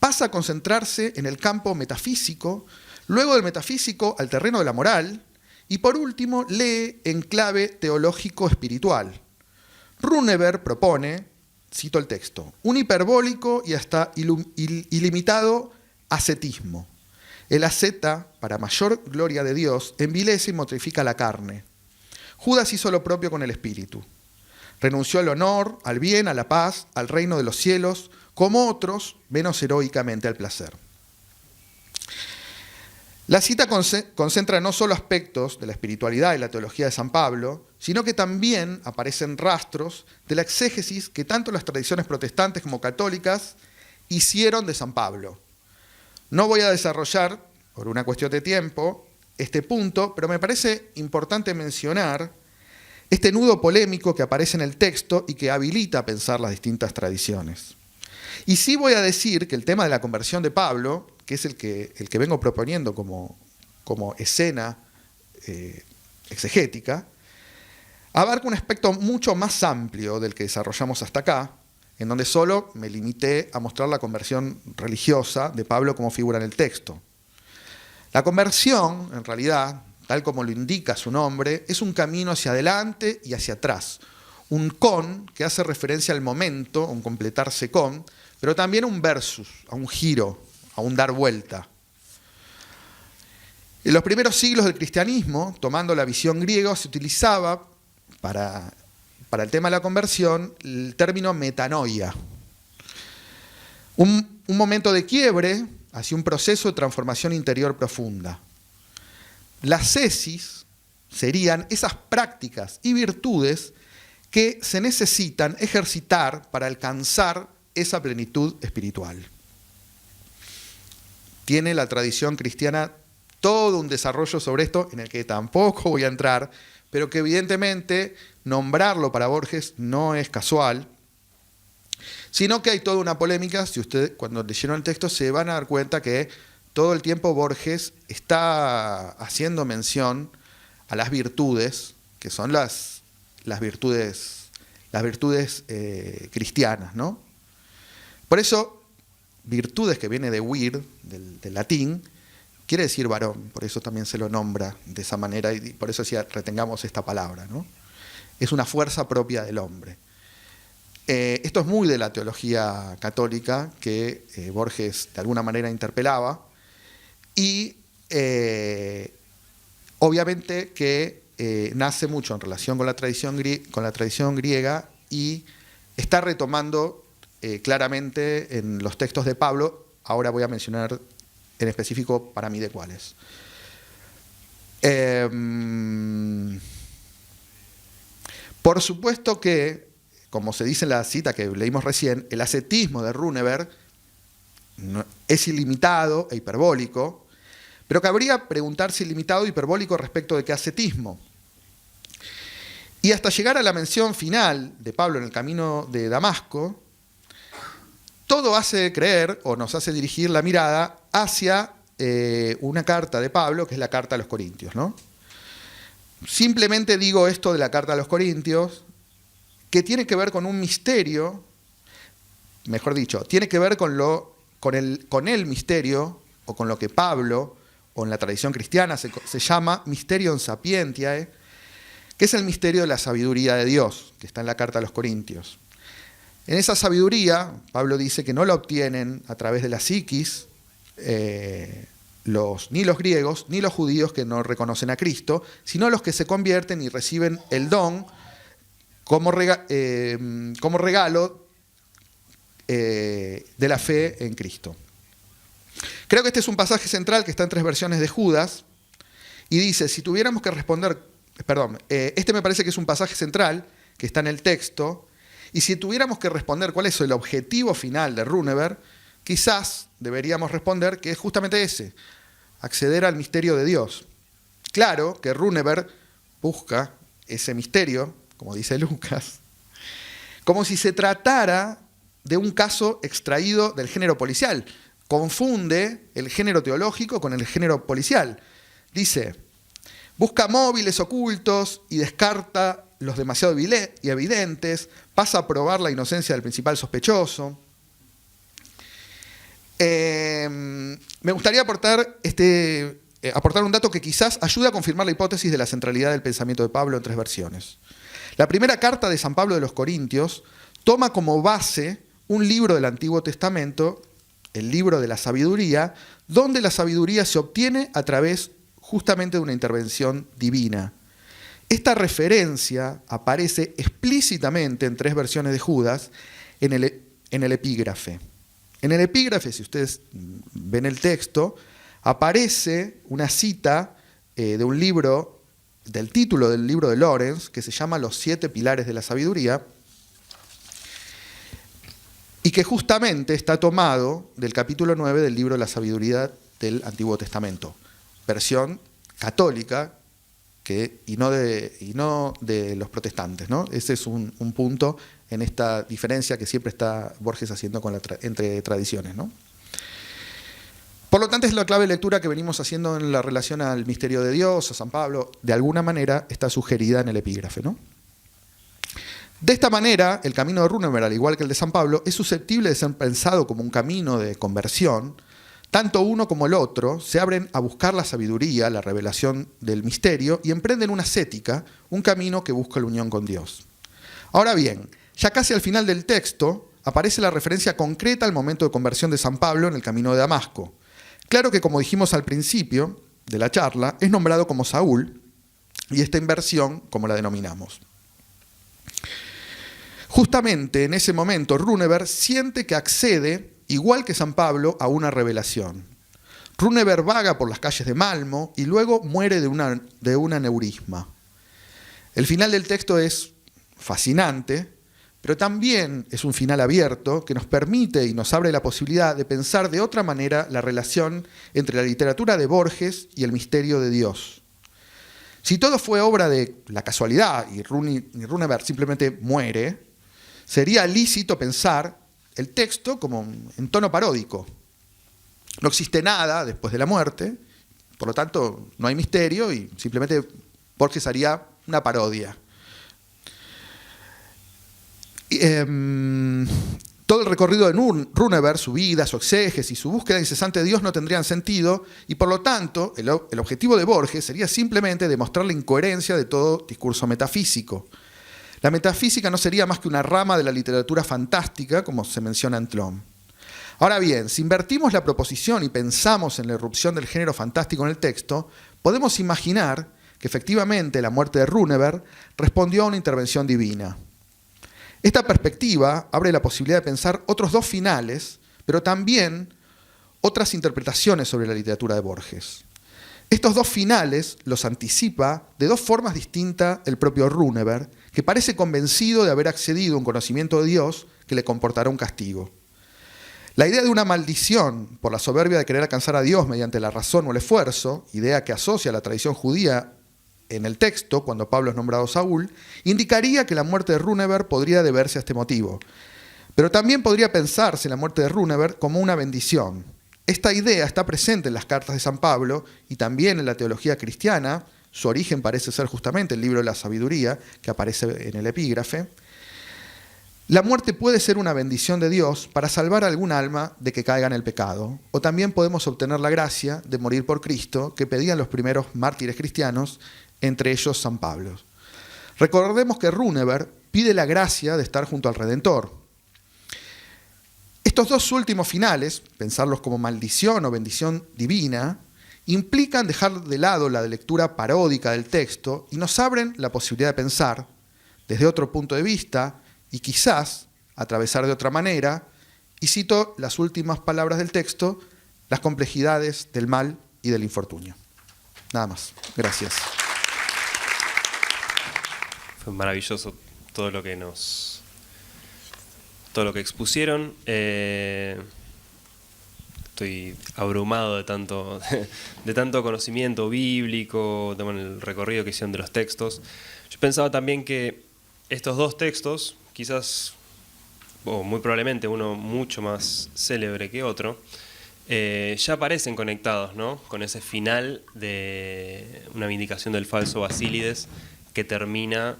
pasa a concentrarse en el campo metafísico, luego del metafísico al terreno de la moral, y por último lee en clave teológico-espiritual. Runeberg propone, cito el texto, un hiperbólico y hasta ilimitado ascetismo. El asceta, para mayor gloria de Dios, envilece y mortifica la carne. Judas hizo lo propio con el espíritu. Renunció al honor, al bien, a la paz, al reino de los cielos, como otros, menos heroicamente al placer. La cita concentra no solo aspectos de la espiritualidad y la teología de San Pablo, sino que también aparecen rastros de la exégesis que tanto las tradiciones protestantes como católicas hicieron de San Pablo. No voy a desarrollar, por una cuestión de tiempo, este punto, pero me parece importante mencionar este nudo polémico que aparece en el texto y que habilita a pensar las distintas tradiciones. Y sí voy a decir que el tema de la conversión de Pablo, que es el que vengo proponiendo como escena exegética, abarca un aspecto mucho más amplio del que desarrollamos hasta acá, en donde solo me limité a mostrar la conversión religiosa de Pablo como figura en el texto. La conversión, en realidad, tal como lo indica su nombre, es un camino hacia adelante y hacia atrás. Un con que hace referencia al momento, un completarse con, pero también un versus, a un giro, a un dar vuelta. En los primeros siglos del cristianismo, tomando la visión griega, se utilizaba para el tema de la conversión el término metanoia. Un momento de quiebre hacia un proceso de transformación interior profunda. Las cesis serían esas prácticas y virtudes que se necesitan ejercitar para alcanzar esa plenitud espiritual. Tiene la tradición cristiana todo un desarrollo sobre esto en el que tampoco voy a entrar, pero que evidentemente nombrarlo para Borges no es casual, sino que hay toda una polémica. Si ustedes cuando leyeron el texto se van a dar cuenta que todo el tiempo Borges está haciendo mención a las virtudes, que son las virtudes cristianas, ¿no? Por eso, virtudes, que viene de vir, del latín, quiere decir varón, por eso también se lo nombra de esa manera y por eso decía, retengamos esta palabra, ¿no? Es una fuerza propia del hombre. Esto es muy de la teología católica que Borges de alguna manera interpelaba y obviamente que nace mucho en relación con la tradición griega y está retomando claramente en los textos de Pablo. Ahora voy a mencionar en específico para mí de cuáles. Por supuesto que como se dice en la cita que leímos recién, el ascetismo de Runeberg es ilimitado e hiperbólico, pero cabría preguntarse ilimitado e hiperbólico respecto de qué ascetismo. Y hasta llegar a la mención final de Pablo en el camino de Damasco, todo hace creer o nos hace dirigir la mirada hacia una carta de Pablo, que es la carta a los Corintios, ¿no? Simplemente digo esto de la carta a los Corintios, que tiene que ver con un misterio, mejor dicho, tiene que ver con el misterio, o con lo que Pablo, o en la tradición cristiana se llama Mysterion Sapientiae, que es el misterio de la sabiduría de Dios, que está en la carta a los Corintios. En esa sabiduría, Pablo dice que no la obtienen a través de la psiquis, ni los griegos, ni los judíos que no reconocen a Cristo, sino los que se convierten y reciben el don como regalo de la fe en Cristo. Creo que este es un pasaje central que está en 3 versiones de Judas, y dice, si tuviéramos que responder, este me parece que es un pasaje central que está en el texto, y si tuviéramos que responder cuál es el objetivo final de Runeberg, quizás deberíamos responder que es justamente ese, acceder al misterio de Dios. Claro que Runeberg busca ese misterio, como dice Lucas, como si se tratara de un caso extraído del género policial. Confunde el género teológico con el género policial. Dice, busca móviles ocultos y descarta los demasiado evidentes, pasa a probar la inocencia del principal sospechoso. Me gustaría aportar un dato que quizás ayude a confirmar la hipótesis de la centralidad del pensamiento de Pablo en 3 versiones. La primera carta de San Pablo de los Corintios toma como base un libro del Antiguo Testamento, el libro de la sabiduría, donde la sabiduría se obtiene a través justamente de una intervención divina. Esta referencia aparece explícitamente en 3 versiones de Judas en el epígrafe. En el epígrafe, si ustedes ven el texto, aparece una cita de un libro, del título del libro de Lawrence, que se llama Los 7 pilares de la sabiduría, y que justamente está tomado del capítulo 9 del libro de la sabiduría del Antiguo Testamento, versión católica y no de los protestantes, ¿no? Ese es un punto en esta diferencia que siempre está Borges haciendo entre tradiciones, ¿no? Por lo tanto, es la clave de lectura que venimos haciendo en la relación al misterio de Dios, a San Pablo, de alguna manera está sugerida en el epígrafe, ¿no? De esta manera, el camino de Runeberg, al igual que el de San Pablo, es susceptible de ser pensado como un camino de conversión. Tanto uno como el otro se abren a buscar la sabiduría, la revelación del misterio, y emprenden una ascética, un camino que busca la unión con Dios. Ahora bien, ya casi al final del texto, aparece la referencia concreta al momento de conversión de San Pablo en el camino de Damasco. Claro que, como dijimos al principio de la charla, es nombrado como Saúl, y esta inversión, como la denominamos. Justamente en ese momento, Runeberg siente que accede, igual que San Pablo, a una revelación. Runeberg vaga por las calles de Malmo y luego muere de un aneurisma. El final del texto es fascinante, pero también es un final abierto que nos permite y nos abre la posibilidad de pensar de otra manera la relación entre la literatura de Borges y el misterio de Dios. Si todo fue obra de la casualidad y Runeberg simplemente muere, sería lícito pensar el texto como en tono paródico. No existe nada después de la muerte, por lo tanto no hay misterio y simplemente Borges haría una parodia. Todo el recorrido de Runeberg, su vida, su exégesis y su búsqueda incesante de Dios no tendrían sentido y por lo tanto el objetivo de Borges sería simplemente demostrar la incoherencia de todo discurso metafísico. La metafísica no sería más que una rama de la literatura fantástica, como se menciona en Tlön. Ahora bien, si invertimos la proposición y pensamos en la irrupción del género fantástico en el texto, podemos imaginar que efectivamente la muerte de Runeberg respondió a una intervención divina. Esta perspectiva abre la posibilidad de pensar otros 2 finales, pero también otras interpretaciones sobre la literatura de Borges. Estos dos finales los anticipa de dos formas distintas el propio Runeberg, que parece convencido de haber accedido a un conocimiento de Dios que le comportará un castigo. La idea de una maldición por la soberbia de querer alcanzar a Dios mediante la razón o el esfuerzo, idea que asocia la tradición judía en el texto, cuando Pablo es nombrado Saúl, indicaría que la muerte de Runeberg podría deberse a este motivo. Pero también podría pensarse la muerte de Runeberg como una bendición. Esta idea está presente en las cartas de San Pablo y también en la teología cristiana. Su origen parece ser justamente el libro de la sabiduría, que aparece en el epígrafe. La muerte puede ser una bendición de Dios para salvar a algún alma de que caiga en el pecado, o también podemos obtener la gracia de morir por Cristo que pedían los primeros mártires cristianos, entre ellos San Pablo. Recordemos que Runeberg pide la gracia de estar junto al Redentor. Estos dos últimos finales, pensarlos como maldición o bendición divina, implican dejar de lado la lectura paródica del texto y nos abren la posibilidad de pensar desde otro punto de vista y quizás atravesar de otra manera, y cito las últimas palabras del texto, las complejidades del mal y del infortunio. Nada más. Gracias. Fue maravilloso todo lo que expusieron. Estoy abrumado de tanto conocimiento bíblico, el recorrido que hicieron de los textos. Yo pensaba también que estos dos textos, quizás, o muy probablemente uno mucho más célebre que otro, ya aparecen conectados, ¿no?, con ese final de una vindicación del falso Basílides que termina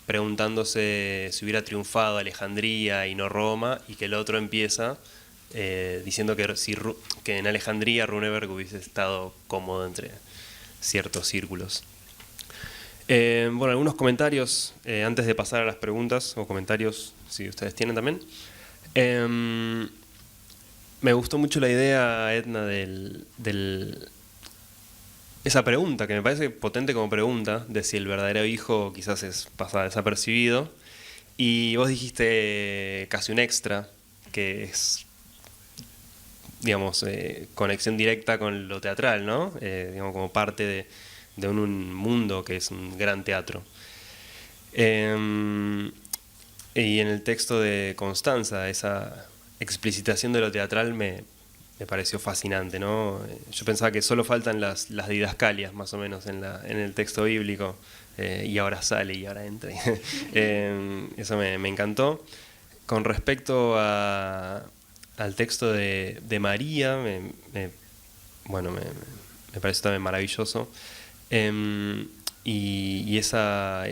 preguntándose si hubiera triunfado Alejandría y no Roma, y que el otro empieza diciendo que en Alejandría Runeberg hubiese estado cómodo entre ciertos círculos. Bueno, algunos comentarios antes de pasar a las preguntas, o comentarios si ustedes tienen también. Me gustó mucho la idea, Edna, esa pregunta, que me parece potente como pregunta, de si el verdadero hijo quizás pasa desapercibido. Y vos dijiste casi un extra, que es, digamos, conexión directa con lo teatral, ¿no? Digamos, como parte de un mundo que es un gran teatro. Y en el texto de Constanza, esa explicitación de lo teatral me pareció fascinante, ¿no? Yo pensaba que solo faltan las didascalias, más o menos, en el texto bíblico, y ahora sale y ahora entra. Eso me encantó. Con respecto al texto de María, me pareció también maravilloso. Y esa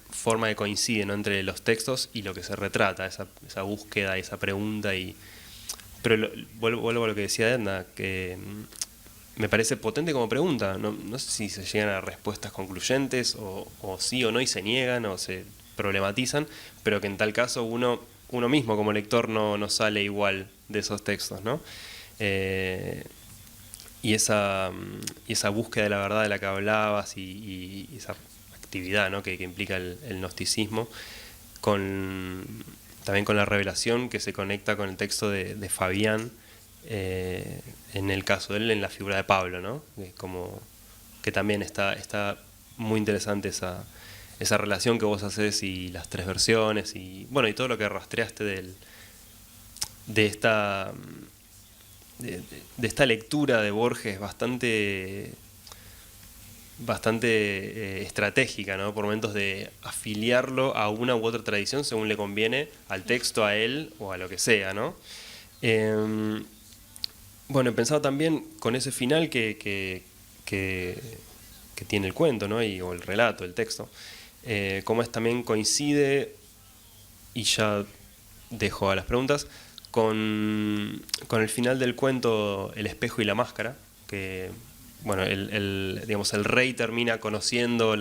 forma que coincide, ¿no?, entre los textos y lo que se retrata, esa búsqueda, esa pregunta. Pero vuelvo a lo que decía Edna, que me parece potente como pregunta. No sé si se llegan a respuestas concluyentes o sí o no, y se niegan o se problematizan, pero que en tal caso uno mismo como lector no sale igual de esos textos, ¿no? Y esa búsqueda de la verdad de la que hablabas y esa actividad, ¿no?, que implica el gnosticismo, también con la revelación que se conecta con el texto de Fabián, en el caso de él, en la figura de Pablo, ¿no? Que también está muy interesante esa relación que vos haces, y las tres versiones, y todo lo que rastreaste de esta lectura de Borges bastante estratégica, ¿no?, por momentos de afiliarlo a una u otra tradición según le conviene, al texto, a él o a lo que sea, ¿no? He pensado también con ese final que tiene el cuento, ¿no?, o el relato, el texto, cómo también coincide, y ya dejo a las preguntas, con el final del cuento El espejo y la máscara, que el rey termina conociendo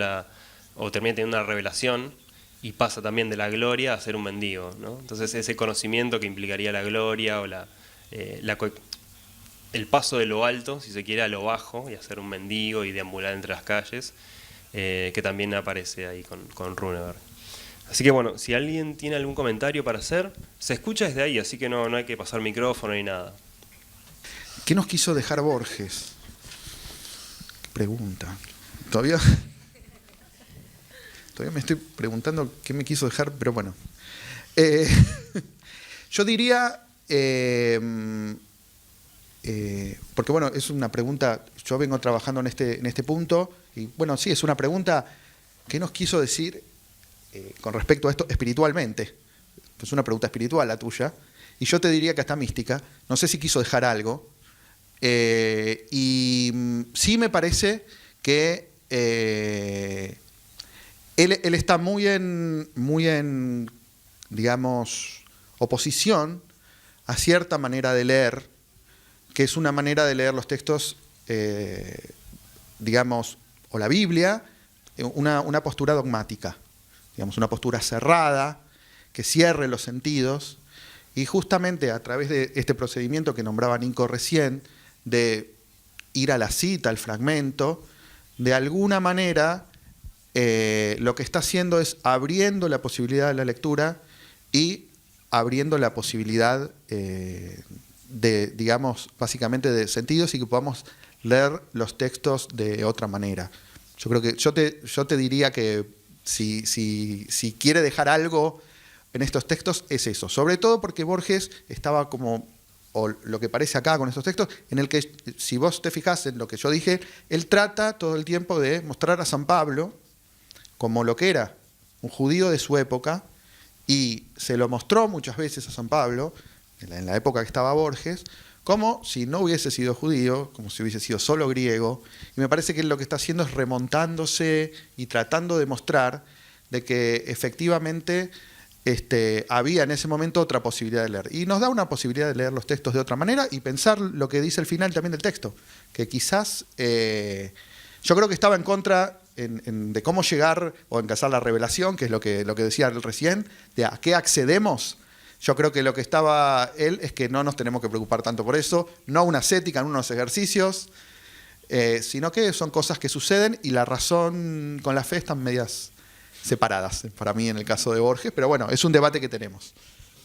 o termina teniendo una revelación y pasa también de la gloria a ser un mendigo, ¿no? Entonces ese conocimiento que implicaría la gloria o el paso de lo alto, si se quiere, a lo bajo, y a ser un mendigo y deambular entre las calles, que también aparece ahí con Runeberg. Así que si alguien tiene algún comentario para hacer, se escucha desde ahí, así que no hay que pasar micrófono ni nada. ¿Qué nos quiso dejar Borges? pregunta? Todavía me estoy preguntando qué me quiso dejar, pero bueno. Yo diría, porque bueno, es una pregunta, yo vengo trabajando en este punto, y bueno, sí, es una pregunta, ¿qué nos quiso decir con respecto a esto espiritualmente? Es una pregunta espiritual la tuya, y yo te diría que está mística, no sé si quiso dejar algo, y sí me parece que él está muy en, digamos, oposición a cierta manera de leer, que es una manera de leer los textos, digamos, o la Biblia, una postura dogmática, digamos, una postura cerrada, que cierre los sentidos, y justamente a través de este procedimiento que nombraba Nico recién, de ir a la cita, al fragmento, de alguna manera lo que está haciendo es abriendo la posibilidad de la lectura y abriendo la posibilidad de, digamos, básicamente de sentidos y que podamos leer los textos de otra manera. Yo creo que yo te diría que si quiere dejar algo en estos textos es eso, sobre todo porque Borges estaba como, o lo que parece acá con estos textos, en el que, si vos te fijás en lo que yo dije, él trata todo el tiempo de mostrar a San Pablo como lo que era, un judío de su época, y se lo mostró muchas veces a San Pablo, en la época que estaba Borges, como si no hubiese sido judío, como si hubiese sido solo griego, y me parece que él lo que está haciendo es remontándose y tratando de mostrar de que efectivamente había en ese momento otra posibilidad de leer. Y nos da una posibilidad de leer los textos de otra manera y pensar lo que dice el final también del texto, que quizás yo creo que estaba en contra de cómo llegar o alcanzar la revelación, que es lo que decía él recién, de a qué accedemos. Yo creo que lo que estaba él es que no nos tenemos que preocupar tanto por eso, no una ascética, no unos ejercicios, sino que son cosas que suceden y la razón con la fe están medias separadas, para mí en el caso de Borges, pero bueno, es un debate que tenemos.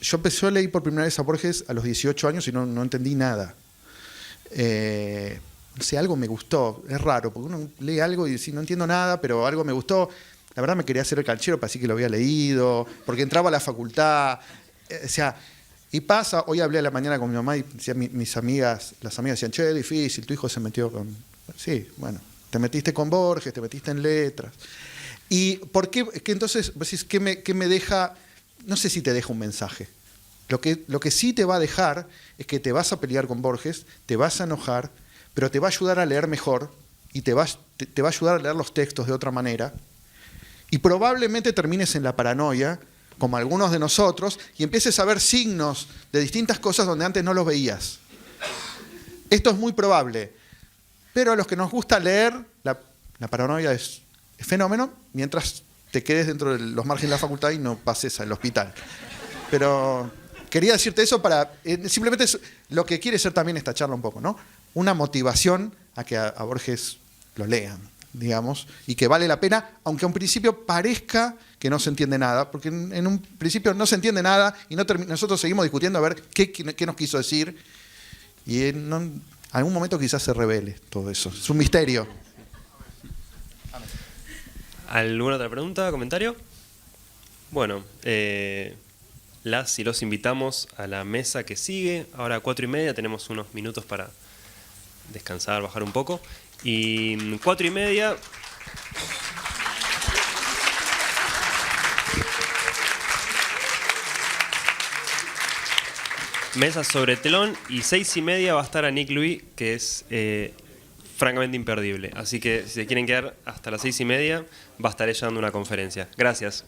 Yo leí por primera vez a Borges a los 18 años y no entendí nada. No sé, algo me gustó, es raro, porque uno lee algo y dice, no entiendo nada, pero algo me gustó. La verdad me quería hacer el canchero, para decir que lo había leído, porque entraba a la facultad, o sea, y pasa, hoy hablé a la mañana con mi mamá y decía, las amigas decían, che, es difícil, tu hijo se metió con... Sí, bueno, te metiste con Borges, te metiste en letras. ¿Y por qué? Que entonces, ¿qué me deja? No sé si te deja un mensaje. Lo que sí te va a dejar es que te vas a pelear con Borges, te vas a enojar, pero te va a ayudar a leer mejor y te va a ayudar a leer los textos de otra manera. Y probablemente termines en la paranoia, como algunos de nosotros, y empieces a ver signos de distintas cosas donde antes no los veías. Esto es muy probable. Pero a los que nos gusta leer, la paranoia es fenómeno, mientras te quedes dentro de los márgenes de la facultad y no pases al hospital. Pero quería decirte eso para... simplemente lo que quiere ser también esta charla un poco, ¿no? Una motivación a que a Borges lo lean, digamos, y que vale la pena, aunque a un principio parezca que no se entiende nada, porque en un principio no se entiende nada y nosotros seguimos discutiendo a ver qué nos quiso decir, y en algún momento quizás se revele todo eso. Es un misterio. ¿Alguna otra pregunta, comentario? Bueno, las y los invitamos a la mesa que sigue. Ahora a 4:30 tenemos unos minutos para descansar, bajar un poco. Y 4:30... Mesa sobre telón, y 6:30 va a estar Nick Louis, que es francamente imperdible. Así que si se quieren quedar hasta las 6:30, va a estar ella dando una conferencia. Gracias.